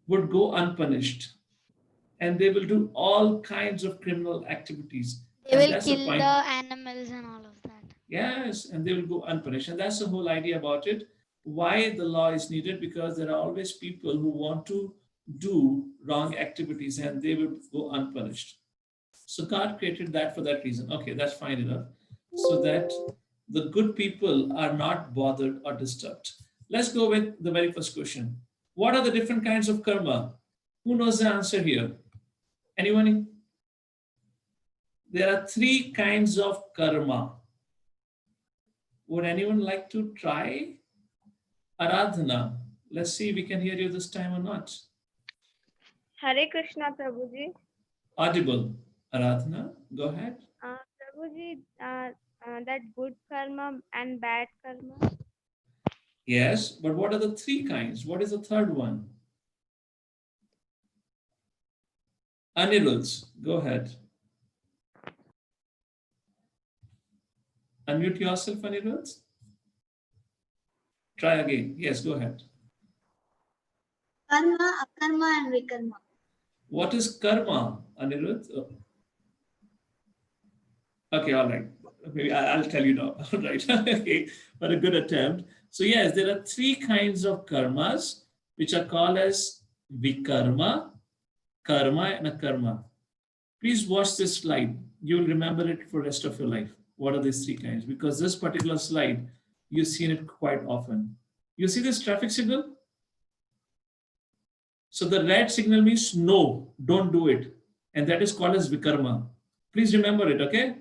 would go unpunished and they will do all kinds of criminal activities. They will kill the animals and all of that. Yes, and they will go unpunished. And that's the whole idea about it. Why the law is needed? Because there are always people who want to do wrong activities and they will go unpunished. So God created that for that reason. Okay, that's fine enough. So that the good people are not bothered or disturbed. Let's go with the very first question. What are the different kinds of karma? Who knows the answer here? Anyone? There are 3 kinds of karma. Would anyone like to try? Aradhana, let's see if we can hear you this time or not. Hare Krishna, Prabhuji. Audible. Aradhana, go ahead. Prabhuji, that good karma and bad karma. Yes, but what are the 3 kinds? What is the third one? Anirudh, go ahead. Unmute yourself, Anirudh. Try again. Yes, go ahead. Karma, akarma, and vikarma. What is karma, Anirudh? Oh. Okay, all right. Maybe I'll tell you now. All right. Okay, but a good attempt. So yes, there are 3 kinds of karmas, which are called as vikarma, karma, and akarma. Please watch this slide. You'll remember it for the rest of your life. What are these 3 kinds? Because this particular slide, you've seen it quite often. You see this traffic signal? So the red signal means no, don't do it. And that is called as vikarma. Please remember it, okay?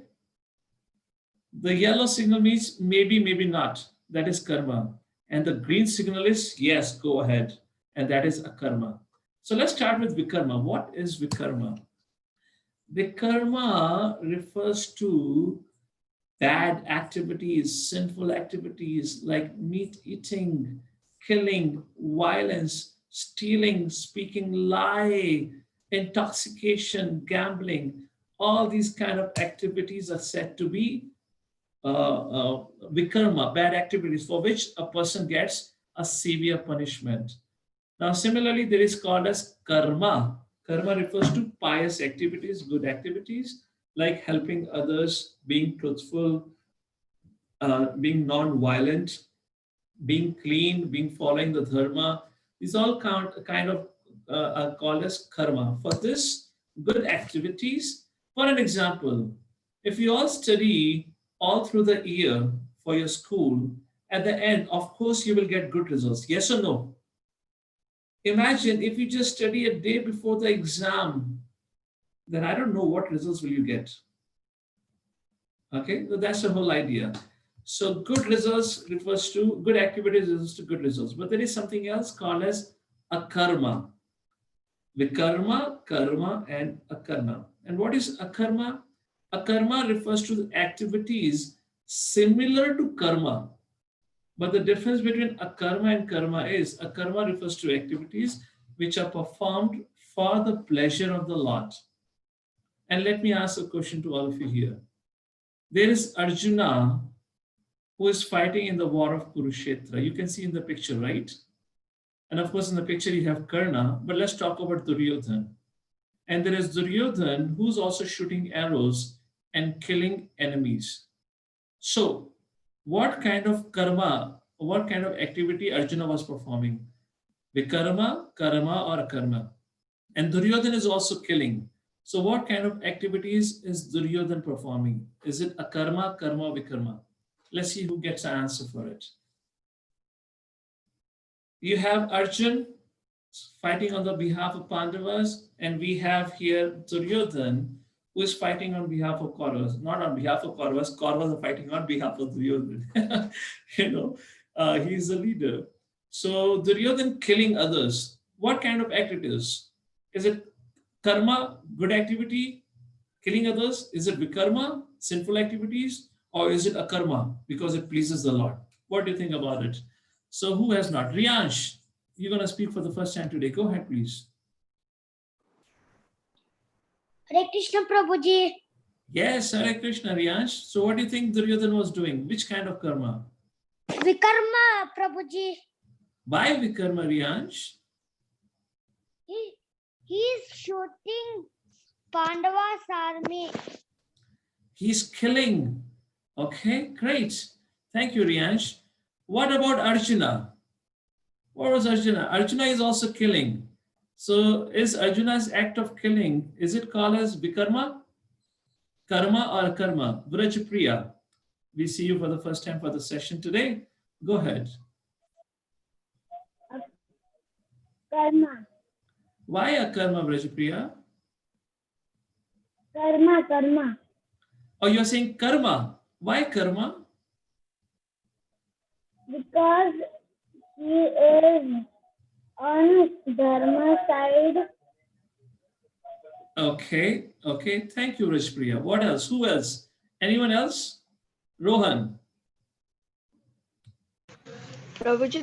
The yellow signal means maybe, maybe not. That is karma. And the green signal is yes, go ahead. And that is akarma. So let's start with vikarma. What is vikarma? Vikarma refers to bad activities, sinful activities like meat eating, killing, violence, stealing, speaking lie, intoxication, gambling. All these kind of activities are said to be vikarma, bad activities for which a person gets a severe punishment. Now, similarly, there is called as karma. Karma refers to pious activities, good activities, like helping others, being truthful, being non-violent, being clean, being following the dharma. These all kind of are called as karma. For this, good activities, for an example, if you all study all through the year for your school, at the end, of course, you will get good results. Yes or no? Imagine if you just study a day before the exam, then I don't know what results will you get. Okay, so that's the whole idea. So good results refers to good activities refers to good results. But there is something else called as akarma. Vikarma, karma, and akarma. And what is akarma? Akarma refers to the activities similar to karma. But the difference between akarma and karma is akarma refers to activities which are performed for the pleasure of the Lord. And let me ask a question to all of you here. There is Arjuna who is fighting in the war of Kurukshetra. You can see in the picture, right? And of course, in the picture you have Karna, but let's talk about Duryodhana. And there is Duryodhana who's also shooting arrows and killing enemies. So, what kind of karma, what kind of activity Arjuna was performing? Vikarma, karma, or akarma? And Duryodhana is also killing. So, what kind of activities is Duryodhana performing? Is it akarma, karma, or vikarma? Let's see who gets an answer for it. You have Arjun fighting on the behalf of Pandavas, and we have here Duryodhana who is fighting on behalf of Kauravas. Not on behalf of Kauravas, Kauravas are fighting on behalf of Duryodhana. He's the leader. So Duryodhana killing others. What kind of act it is? Is it karma, good activity, killing others? Is it vikarma, sinful activities? Or is it akarma, because it pleases the Lord? What do you think about it? So who has not? Riyansh, you're going to speak for the first time today. Go ahead, please. Hare Krishna Prabhuji. Yes, Hare Krishna, Riyansh. So what do you think Duryodhana was doing? Which kind of karma? Vikarma Prabhuji. Why vikarma, Riyansh? He is shooting Pandava's army. He's killing. Okay, great. Thank you, Riyansh. What about Arjuna? What was Arjuna? Arjuna is also killing. So is Arjuna's act of killing, is it called as vikarma, karma, or karma? Vrajpriya, we see you for the first time for the session today. Go ahead. Karma. Why a karma, Vrajpriya? Karma. Oh, you're saying karma. Why karma? Because he is on Dharma side. Okay. Thank you, Vrajpriya. What else? Who else? Anyone else? Rohan. Prabhuji,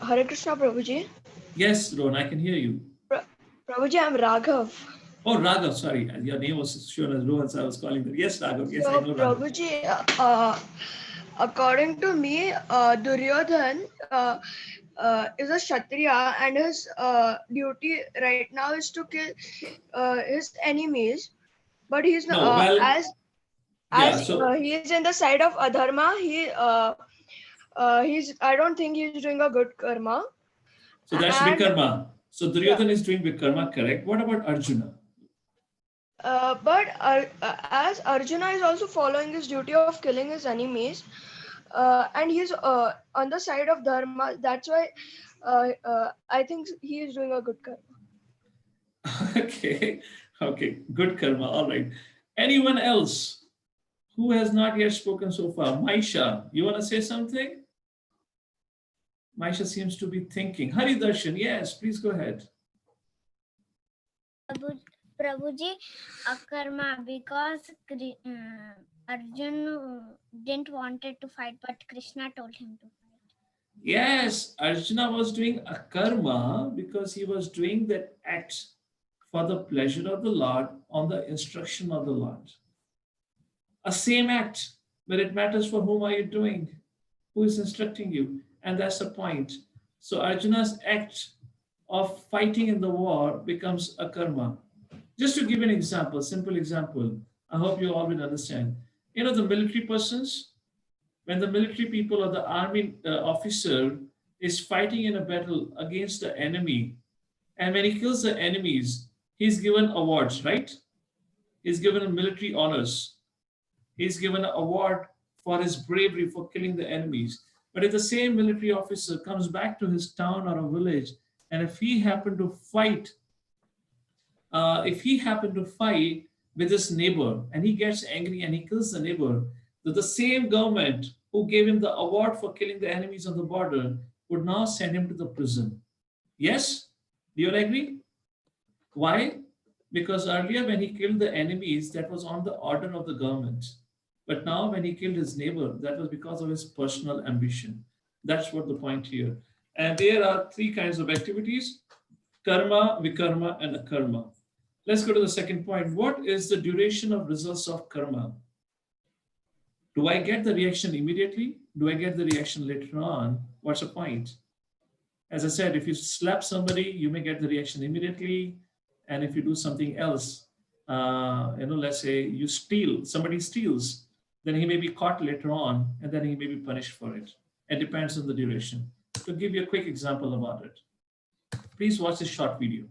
Hare Krishna Prabhuji. Yes, Rohan, I can hear you. Prabhuji, I'm Raghav. Oh, Raghav, sorry. Your name was shown as Rohan, so I was calling you. Yes, Raghav. Yes, I know Raghav. Prabhuji, according to me, Duryodhan is a Kshatriya, and his duty right now is to kill his enemies. But he's No, well, as he is in the side of adharma. I don't think he's doing a good karma. So that's vikarma. So Duryodhana is doing vikarma, correct. What about Arjuna? But as Arjuna is also following his duty of killing his enemies, and he's on the side of dharma, that's why I think he is doing a good karma. Okay, good karma. All right. Anyone else who has not yet spoken so far? Maisha, you want to say something? Maisha seems to be thinking. Hari Darshan, yes, please go ahead. Prabhuji, akarma, because Arjun didn't wanted to fight, but Krishna told him to fight. Yes, Arjuna was doing a karma because he was doing that act for the pleasure of the Lord on the instruction of the Lord. A same act, but it matters for whom are you doing, who is instructing you, and that's the point. So Arjuna's act of fighting in the war becomes a karma. Just to give an example, simple example, I hope you all will understand. You know, the military persons, when the military people or the army officer is fighting in a battle against the enemy, and when he kills the enemies, he's given awards, right? He's given military honors. He's given an award for his bravery for killing the enemies. But if the same military officer comes back to his town or a village, and if he happened to fight with his neighbor and he gets angry and he kills the neighbor, that the same government who gave him the award for killing the enemies on the border would now send him to the prison. Yes? Do you all agree? Why? Because earlier when he killed the enemies, that was on the order of the government. But now when he killed his neighbor, that was because of his personal ambition. That's what the point here. And there are three kinds of activities: karma, vikarma, and akarma. Let's go to the second point. What is the duration of results of karma? Do I get the reaction immediately? Do I get the reaction later on? What's the point? As I said, if you slap somebody, you may get the reaction immediately. And if you do something else, let's say you steal, somebody steals, then he may be caught later on, and then he may be punished for it. It depends on the duration. To give you a quick example about it, please watch this short video,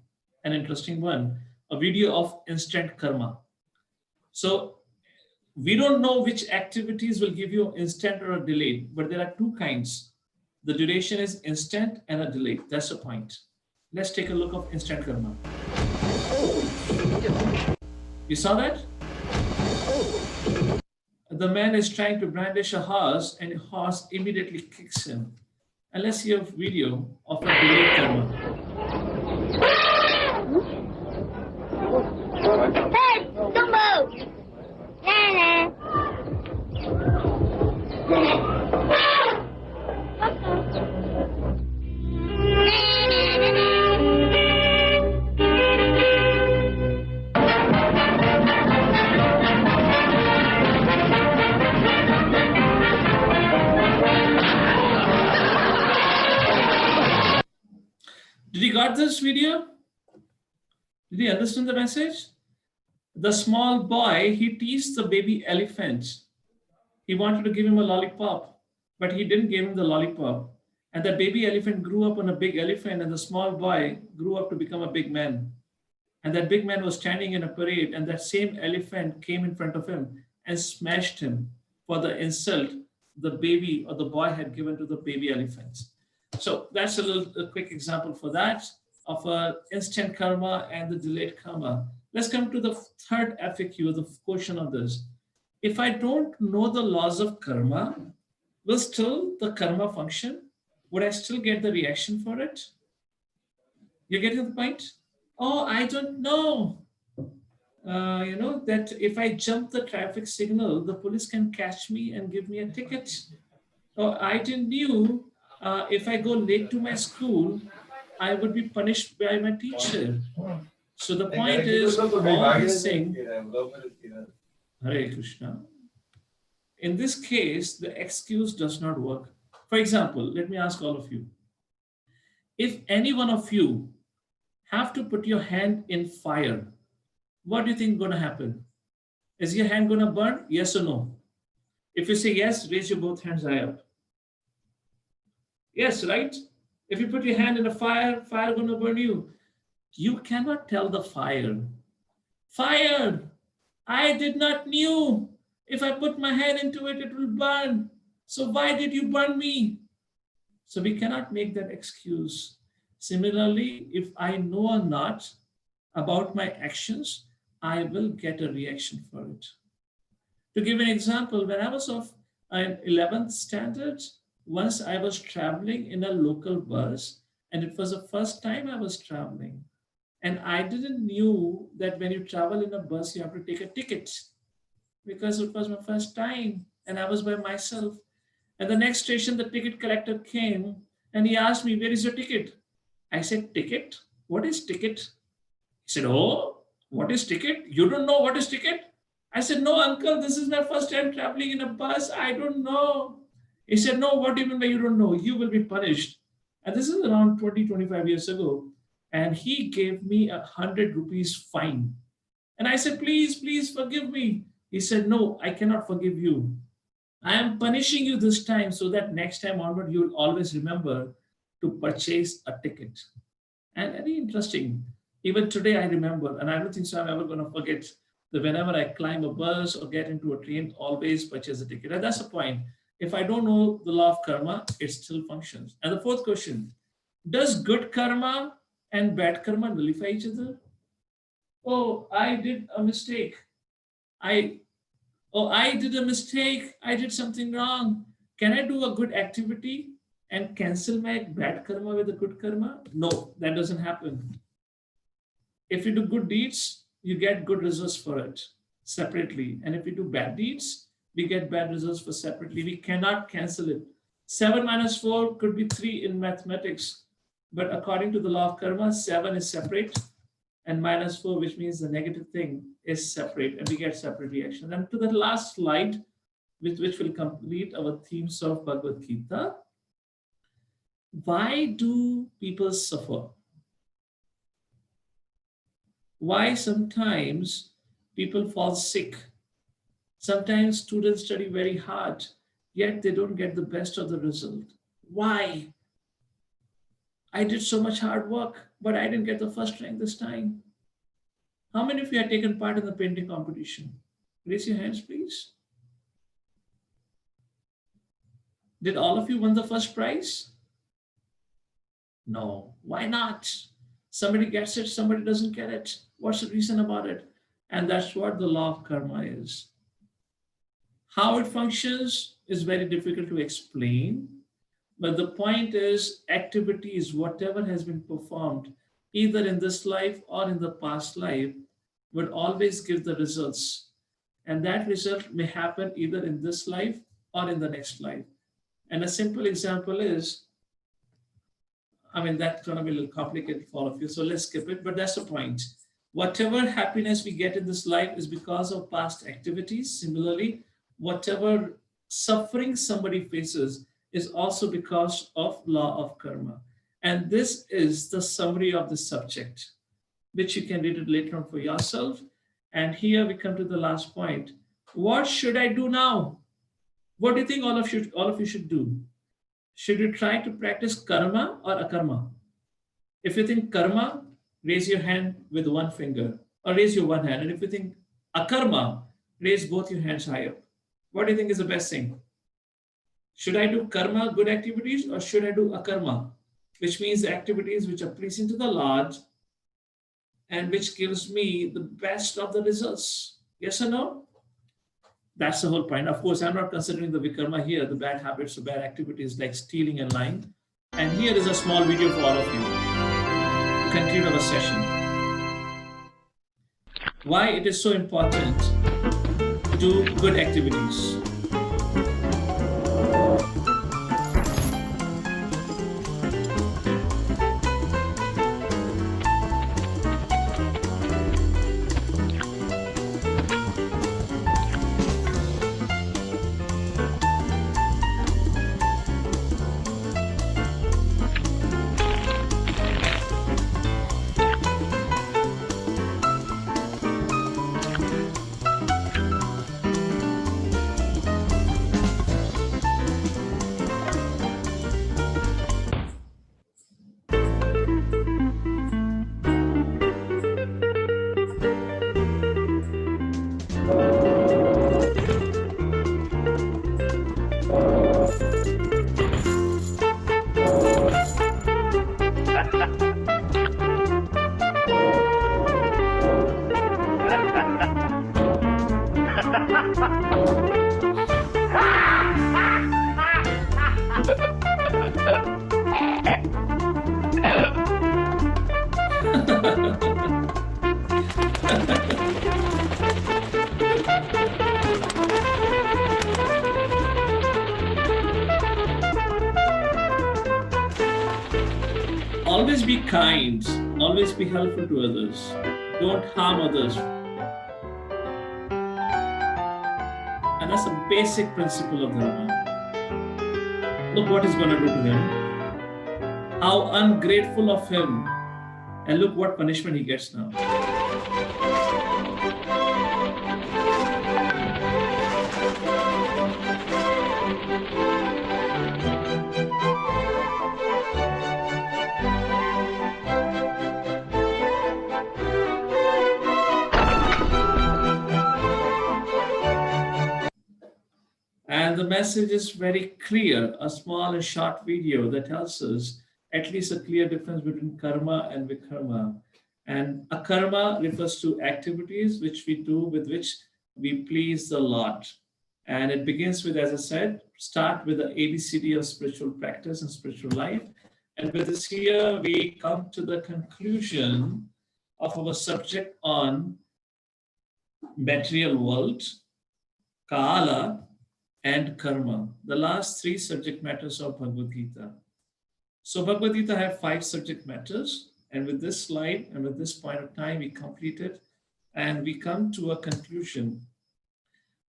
an interesting one, a video of instant karma. So we don't know which activities will give you instant or a delayed, but there are two kinds. The duration is instant and a delay. That's the point. Let's take a look of instant karma. You saw that? The man is trying to brandish a horse and the horse immediately kicks him. And let's see a video of a delayed karma. Hey, don't move! Did you got this video? Did you understand the message? The small boy, he teased the baby elephant. He wanted to give him a lollipop, but he didn't give him the lollipop. And the baby elephant grew up on a big elephant, and the small boy grew up to become a big man. And that big man was standing in a parade, and that same elephant came in front of him and smashed him for the insult the baby or the boy had given to the baby elephant. So that's a quick example for that of instant karma and the delayed karma. Let's come to the third FAQ, the question of this. If I don't know the laws of karma, will still the karma function? Would I still get the reaction for it? You're getting the point? Oh, I don't know. That if I jump the traffic signal, the police can catch me and give me a ticket. Or I didn't knew if I go late to my school, I would be punished by my teacher. So the point is, all this thing, Hare Krishna. In this case, the excuse does not work. For example, let me ask all of you. If any one of you have to put your hand in fire, what do you think is going to happen? Is your hand going to burn? Yes or no? If you say yes, raise your both hands high up. Yes, right? If you put your hand in a fire, fire going to burn you. You cannot tell the fire, fire, I did not knew. If I put my hand into it, it will burn. So why did you burn me? So we cannot make that excuse. Similarly, if I know or not about my actions, I will get a reaction for it. To give an example, when I was of an 11th standard, once I was traveling in a local bus, and it was the first time I was traveling. And I didn't knew that when you travel in a bus, you have to take a ticket, because it was my first time and I was by myself. And the next station, the ticket collector came and he asked me, where is your ticket? I said, ticket? What is ticket? He said, oh, what is ticket? You don't know what is ticket? I said, no, uncle, this is my first time traveling in a bus. I don't know. He said, no, what do you mean by you don't know? You will be punished. And this is around 20, 25 years ago. And he gave me 100 rupees fine. And I said, please, please forgive me. He said, no, I cannot forgive you. I am punishing you this time so that next time onward, you will always remember to purchase a ticket. And very interesting. Even today, I remember, and I don't think so I'm ever going to forget that whenever I climb a bus or get into a train, always purchase a ticket. And that's the point. If I don't know the law of karma, it still functions. And the fourth question, does good karma and bad karma nullify each other? Oh, I did a mistake. I Oh, I did a mistake. I did something wrong. Can I do a good activity and cancel my bad karma with a good karma? No, that doesn't happen. If you do good deeds, you get good results for it separately. And if you do bad deeds, we get bad results for separately. We cannot cancel it. 7 minus 4 could be 3 in mathematics. But according to the law of karma, 7 is separate and minus 4, which means the negative thing, is separate, and we get separate reaction. And to the last slide, with which will complete our themes of Bhagavad Gita. Why do people suffer? Why sometimes people fall sick? Sometimes students study very hard, yet they don't get the best of the result. Why? I did so much hard work, but I didn't get the first rank this time. How many of you have taken part in the painting competition? Raise your hands, please. Did all of you win the first prize? No. Why not? Somebody gets it, somebody doesn't get it. What's the reason about it? And that's what the law of karma is. How it functions is very difficult to explain. But the point is, activities, whatever has been performed, either in this life or in the past life, would always give the results. And that result may happen either in this life or in the next life. And a simple example is, that's going to be a little complicated for all of you, so let's skip it, but that's the point. Whatever happiness we get in this life is because of past activities. Similarly, whatever suffering somebody faces is also because of law of karma. And this is the summary of the subject, which you can read it later on for yourself. And here we come to the last point. What should I do now? What do you think all of you should do? Should you try to practice karma or akarma? If you think karma, raise your hand with one finger, or raise your one hand. And if you think akarma, raise both your hands high up. What do you think is the best thing? Should I do karma, good activities, or should I do akarma, which means the activities which are pleasing to the Lord and which gives me the best of the results? Yes or no? That's the whole point. Of course, I'm not considering the vikarma here, the bad habits or bad activities like stealing and lying. And here is a small video for all of you to conclude our session. Why it is so important to do good activities. Always be kind, always be helpful to others. Don't harm others. And that's a basic principle of Dharma. Look what he's going to do to him. How ungrateful of him. And look what punishment he gets now. And the message is very clear, a small and short video that tells us at least a clear difference between karma and vikarma. And akarma refers to activities which we do with which we please the Lord. And it begins with, as I said, start with the ABCD of spiritual practice and spiritual life. And with this here, we come to the conclusion of our subject on material world, Kala, and Karma, the last three subject matters of Bhagavad Gita. So Bhagavad Gita have 5 subject matters, and with this slide and with this point of time, we complete it, and we come to a conclusion.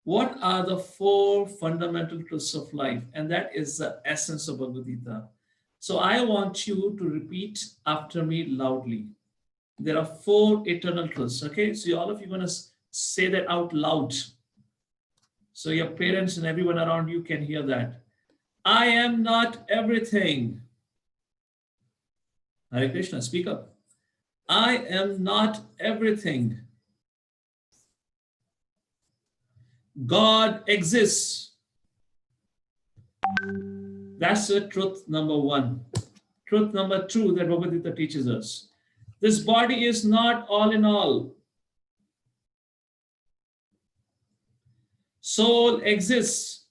What are the 4 fundamental truths of life? And that is the essence of Bhagavad Gita. So I want you to repeat after me loudly. There are 4 eternal truths, okay? So all of you are going to say that out loud. So your parents and everyone around you can hear that. I am not everything. Hare Krishna, speak up. I am not everything. God exists. That's the truth number 1. Truth number 2 that Bhagavad Gita teaches us. This body is not all in all. Soul exists.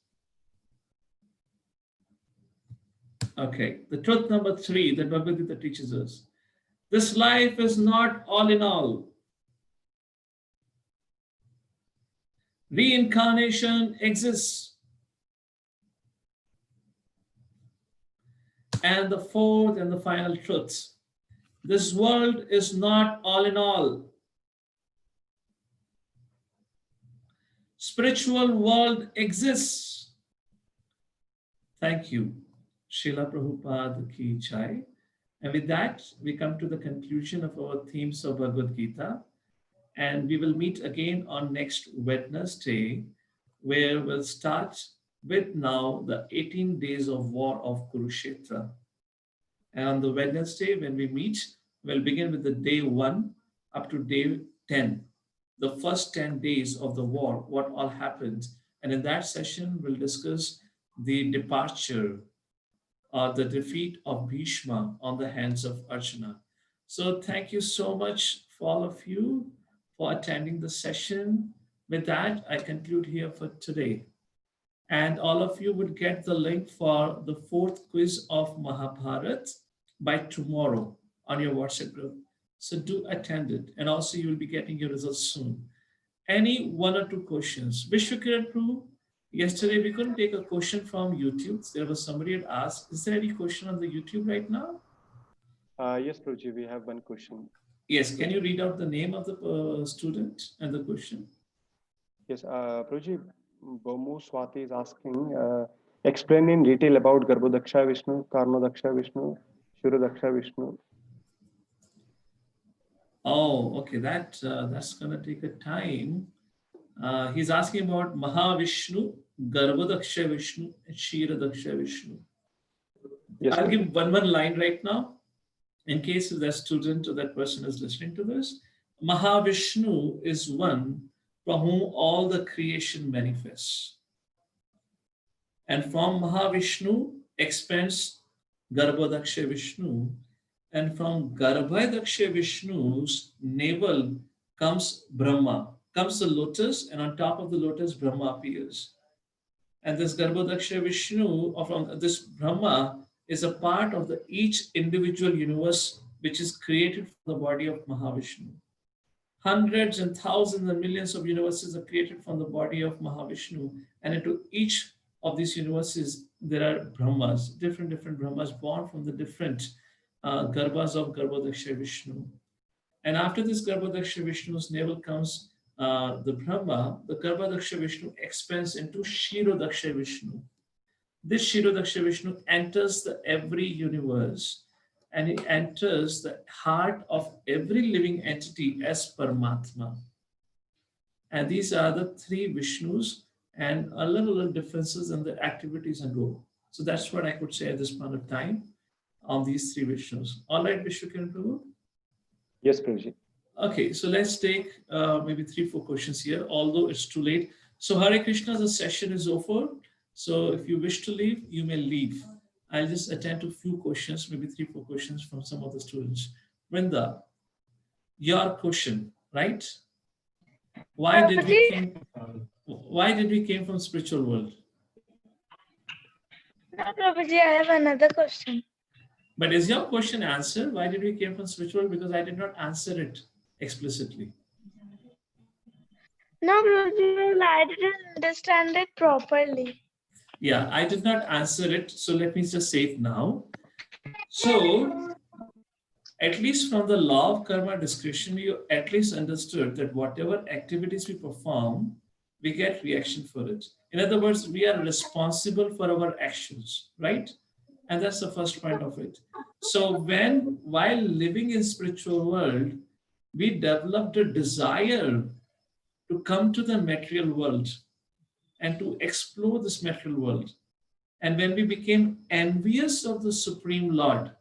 Okay, the truth number 3 that Bhagavad Gita teaches us. This life is not all in all. Reincarnation exists. And the 4th and the final truth. This world is not all in all. Spiritual world exists. Thank you. Srila Prabhupada ki jai. And with that, we come to the conclusion of our themes of Bhagavad Gita. And we will meet again on next Wednesday, where we'll start with now the 18 days of war of Kurukshetra. And on the Wednesday, when we meet, we'll begin with the day 1 up to day 10. The first 10 days of the war, what all happened. And in that session, we'll discuss the departure or the defeat of Bhishma on the hands of Arjuna. So thank you so much for all of you for attending the session. With that, I conclude here for today. And all of you would get the link for the 4th quiz of Mahabharat by tomorrow on your WhatsApp group. So do attend it. And also you will be getting your results soon. Any 1 or 2 questions? Vishwakiran Prabhu, yesterday we couldn't take a question from YouTube. There was somebody had asked, is there any question on the YouTube right now? Yes, Prabhuji, we have one question. Yes, can you read out the name of the student and the question? Yes, Prabhuji, Bomu Swati is asking, explain in detail about Garbhodaksha Vishnu, Karmadaksha Vishnu, Shirodaksha Vishnu. Oh, okay, that's going to take a time. He's asking about Mahavishnu, Garbhodaksha Vishnu, and Shiradaksha Vishnu. Yes, I'll give one line right now, in case if that student or that person is listening to this. Mahavishnu is one from whom all the creation manifests. And from Mahavishnu expands Garbhodaksha Vishnu, and from Garbhodaksha Vishnu's navel comes Brahma, comes the lotus, and on top of the lotus Brahma appears. And this Garbhodaksha Vishnu, or from this Brahma, is a part of each individual universe which is created from the body of Mahavishnu. Hundreds and thousands and millions of universes are created from the body of Mahavishnu, and into each of these universes there are Brahmas, different Brahmas born from the different Garbhas of Garbhodaksha Vishnu. And after this Garbhodaksha Vishnu's navel comes the Brahma, the Garbhodaksha Vishnu expands into Shirodaksha Vishnu. This Shirodaksha Vishnu enters every universe, and it enters the heart of every living entity as Paramatma. And these are the 3 Vishnus, and a little differences in the activities and role. So that's what I could say at this point of time on these 3 Vishnus. All right, Vishwakiran Prabhu? Yes, Prabhuji. Okay, so let's take maybe 3-4 questions here, although it's too late. So Hare Krishna, the session is over. So if you wish to leave, you may leave. I'll just attend to a few questions, maybe 3-4 questions from some of the students. Vrinda, your question, right? Why did we came? Why did we came from spiritual world? No, Prabhuji, I have another question. But is your question answered? Why did we came from spiritual? Because I did not answer it explicitly. No, Prabhuji, I didn't understand it properly. Yeah, I did not answer it. So let me just say it now. So at least from the law of karma discretion, you at least understood that whatever activities we perform, we get reaction for it. In other words, we are responsible for our actions, right? And that's the first point of it. So while living in spiritual world, we developed a desire to come to the material world and to explore this material world. And when we became envious of the Supreme Lord,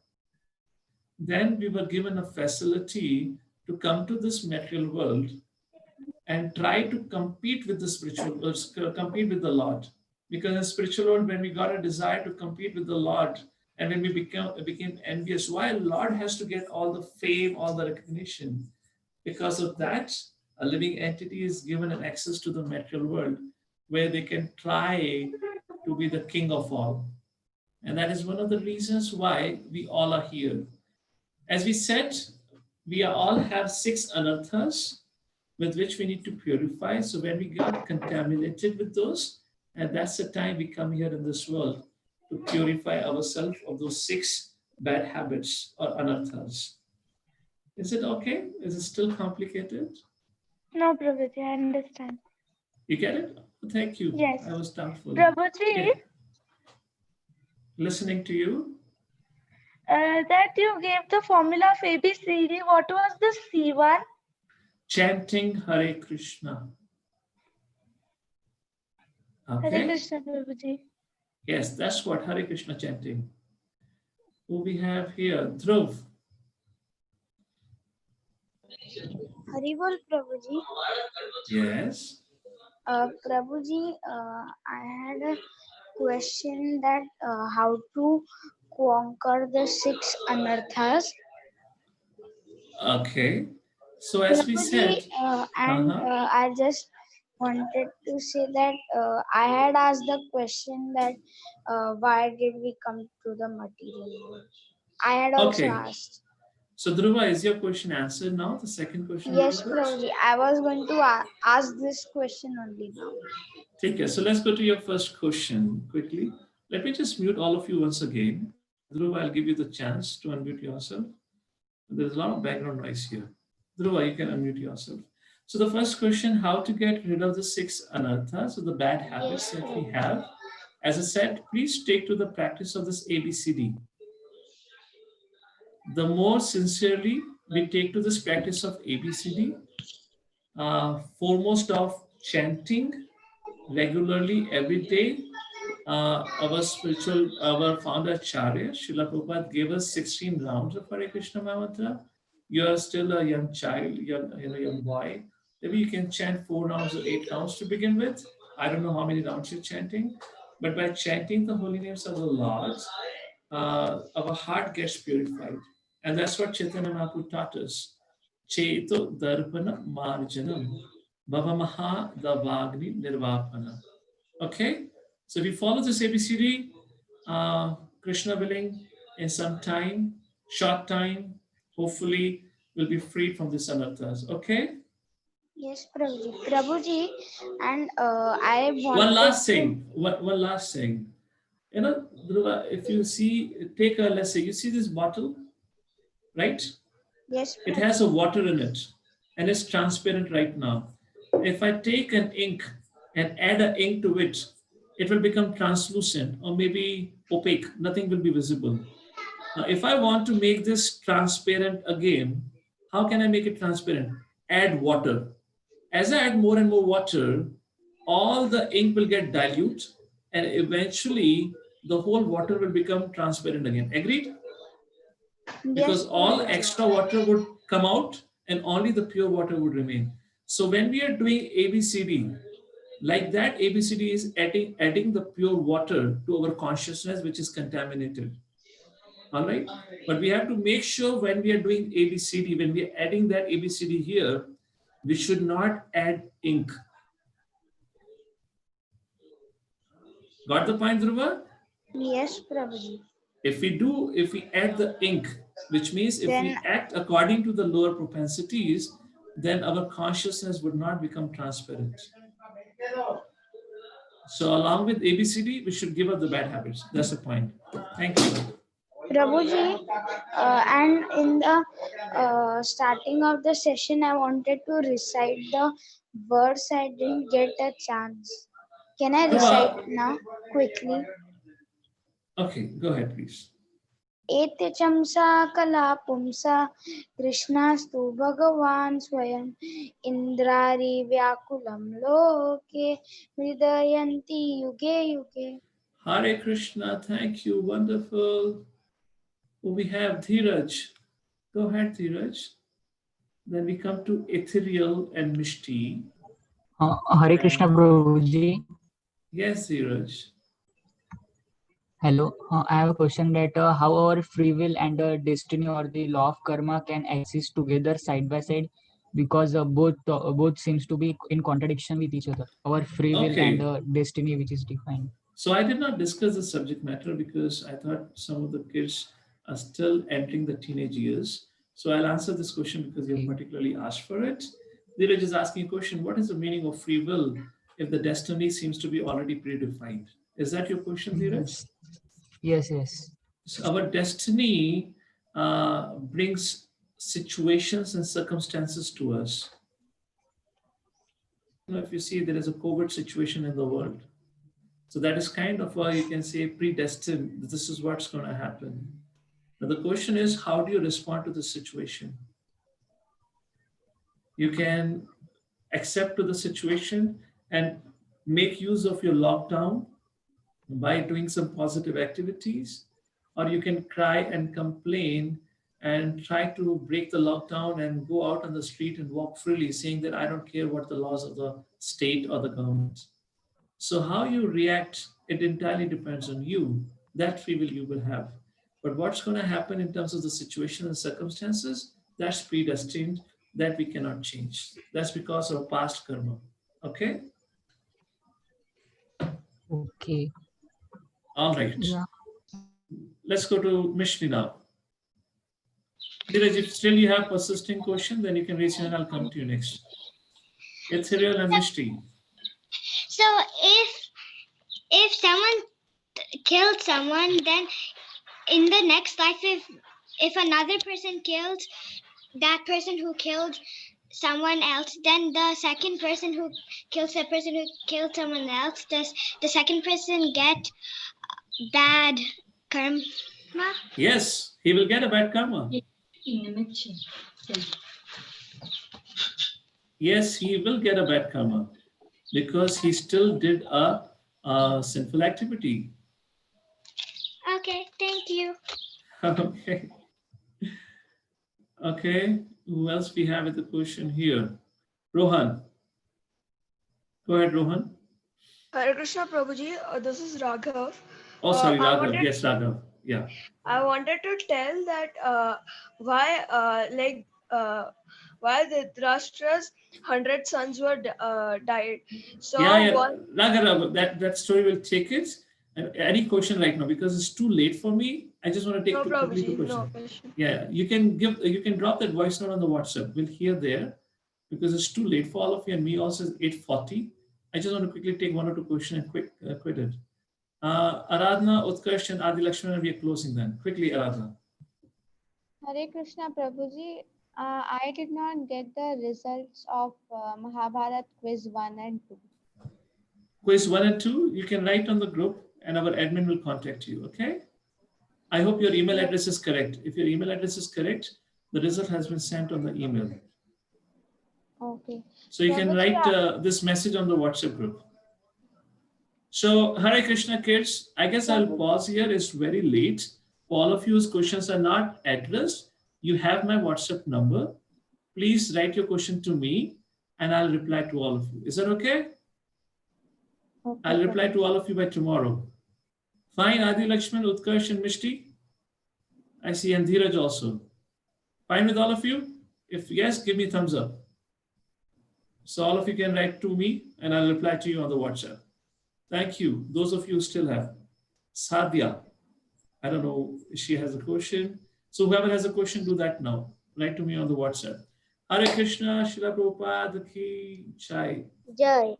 then we were given a facility to come to this material world and try to compete with the spiritual world, compete with the Lord. Because in spiritual world, when we got a desire to compete with the Lord, and when we became envious, why Lord has to get all the fame, all the recognition? Because of that, a living entity is given an access to the material world where they can try to be the king of all. And that is one of the reasons why we all are here. As we said, we all have 6 anarthas with which we need to purify. So when we got contaminated with those, and that's the time we come here in this world to purify ourselves of those 6 bad habits or anarthas. Is it okay? Is it still complicated? No, Prabhuji, I understand. You get it? Thank you. Yes. I was doubtful. Prabhuji, Yeah. Listening to you. That you gave the formula of ABCD. What was the C1? Chanting Hare Krishna. Okay. Hare Krishna, Prabhuji. Yes, that's what Hare Krishna chanting. Who we have here? Dhruv. Haribol Prabhuji. Yes. Prabhuji, I had a question that how to conquer the 6 anarthas. Okay. So as we said, I just wanted to say that I had asked the question that why did we come to the material world? I had also asked. So Dhruva, is your question answered now? The second question? Yes, Prabhuji. I was going to ask this question only now. Take care. So let's go to your first question quickly. Let me just mute all of you once again. Dhruva, I'll give you the chance to unmute yourself. There's a lot of background noise here. Dhruva, you can unmute yourself. So the first question, how to get rid of the 6 anarthas, so the bad habits that we have. As I said, please take to the practice of this ABCD. The more sincerely we take to this practice of ABCD, foremost of chanting regularly every day, our founder Acharya, Srila Prabhupada gave us 16 rounds of Hare Krishna Mantra. You are still a young child, young boy. Maybe you can chant 4 rounds or 8 rounds to begin with. I don't know how many rounds you're chanting, but by chanting the holy names of the Lord, our heart gets purified. And that's what Chaitanya Mahaprabhu taught us. Cheto darpana marjanam bhavamaha davagni nirvapana. Okay? So if we follow this ABCD, Krishna willing, in some time, short time, hopefully we'll be freed from these anarthas. Okay? Yes, Prabhuji. Prabhuji, and I wanted One last thing. One last thing. You know, Dhruva, if you see, let's say, you see this bottle, right? Yes, It has a water in it and it's transparent right now. If I take an ink and add an ink to it, it will become translucent or maybe opaque. Nothing will be visible. Now, if I want to make this transparent again, how can I make it transparent? Add water. As I add more and more water, all the ink will get dilute and eventually the whole water will become transparent again. Agreed? Because all extra water would come out and only the pure water would remain. So when we are doing ABCD, like that, ABCD is adding the pure water to our consciousness, which is contaminated. All right. But we have to make sure when we are doing ABCD, when we are adding that ABCD here, we should not add ink. Got the point, Dhruva? Yes, Prabhuji. If we add the ink, which means if we Then- act according to the lower propensities, then our consciousness would not become transparent. So along with ABCD, we should give up the bad habits. That's the point. Thank you. Prabhuji, and in the starting of the session, I wanted to recite the words. I didn't get a chance. Can I recite now quickly? Okay, go ahead, please. एते चमसा कला पुंसा कृष्णास्तु भगवान् स्वयं इन्द्रारि व्याकुलं लोके हृदयन्ति युगे युगे. Hare Krishna, thank you, wonderful. We have Dheeraj. Go ahead, Dheeraj. Then we come to Ethereal and Mishti. Hare Krishna Prabhuji. Yes, Dheeraj. Hello. I have a question that how our free will and destiny or the law of karma can exist together side by side, because both seems to be in contradiction with each other. Our free will Okay. and destiny, which is defined. So I did not discuss the subject matter because I thought some of the kids are still entering the teenage years. So I'll answer this question because you have particularly asked for it. Dheeraj is asking a question: what is the meaning of free will if the destiny seems to be already predefined? Is that your question, Dheeraj? Yes. So our destiny brings situations and circumstances to us. If you see, there is a COVID situation in the world. So that is kind of you can say predestined. This is what's going to happen. Now the question is, how do you respond to the situation? You can accept to the situation and make use of your lockdown by doing some positive activities, or you can cry and complain and try to break the lockdown and go out on the street and walk freely, saying that I don't care what the laws of the state or the government. So how you react, it entirely depends on you. That free will you will have. But what's going to happen in terms of the situation and circumstances, that's predestined, that we cannot change. That's because of past karma. Okay? Okay. All right. Yeah. Let's go to Mishni now. Dheeraj, if still you have persisting question, then you can raise your hand. I'll come to you next. Ethereal and Mishti. So if someone killed someone, then in the next life, if another person kills that person who killed someone else, then the second person who kills the person who killed someone else, does the second person get bad karma? Yes, he will get a bad karma. Yes, he will get a bad karma because he still did a sinful activity. Okay, thank you. Okay. Okay, who else we have with the question here? Rohan. Go ahead, Rohan. Hare Krishna Prabhuji, this is Raghav. Oh, sorry, I Raghav. wanted- Yes, Raghav. Yeah. I wanted to tell that why the Dhritarashtra's 100 sons were died. So Yeah. Raghav, that story will take it. Any question right now, because it's too late for me. I just want to take no quickly two Prabhuji, questions. no question. Yeah, you can drop that voice note on the WhatsApp. We'll hear there because it's too late for all of you and me also. It's 8:40. I just want to quickly take one or two questions and quit it. Aradhana, Utkarsh, and Adi Lakshman, we are closing then. Quickly, Aradhana. Hare Krishna Prabhuji, I did not get the results of Mahabharat quiz 1 and 2. Quiz 1 and 2, you can write on the group and our admin will contact you, okay? I hope your email address is correct. If your email address is correct, the result has been sent on the email. Okay. So you can write this message on the WhatsApp group. So Hare Krishna kids, I guess I'll pause here. It's very late. For all of you whose questions are not addressed, you have my WhatsApp number. Please write your question to me and I'll reply to all of you. Is that okay? I'll reply to all of you by tomorrow. Fine, Adi Lakshman, Utkarsh and Mishti. I see, and Dheeraj also. Fine with all of you? If yes, give me thumbs up. So all of you can write to me and I'll reply to you on the WhatsApp. Thank you. Those of you still have. Sadhya. I don't know if she has a question. So whoever has a question, do that now. Write to me on the WhatsApp. Hare Krishna, Srila Prabhupada ki Jai. Jai.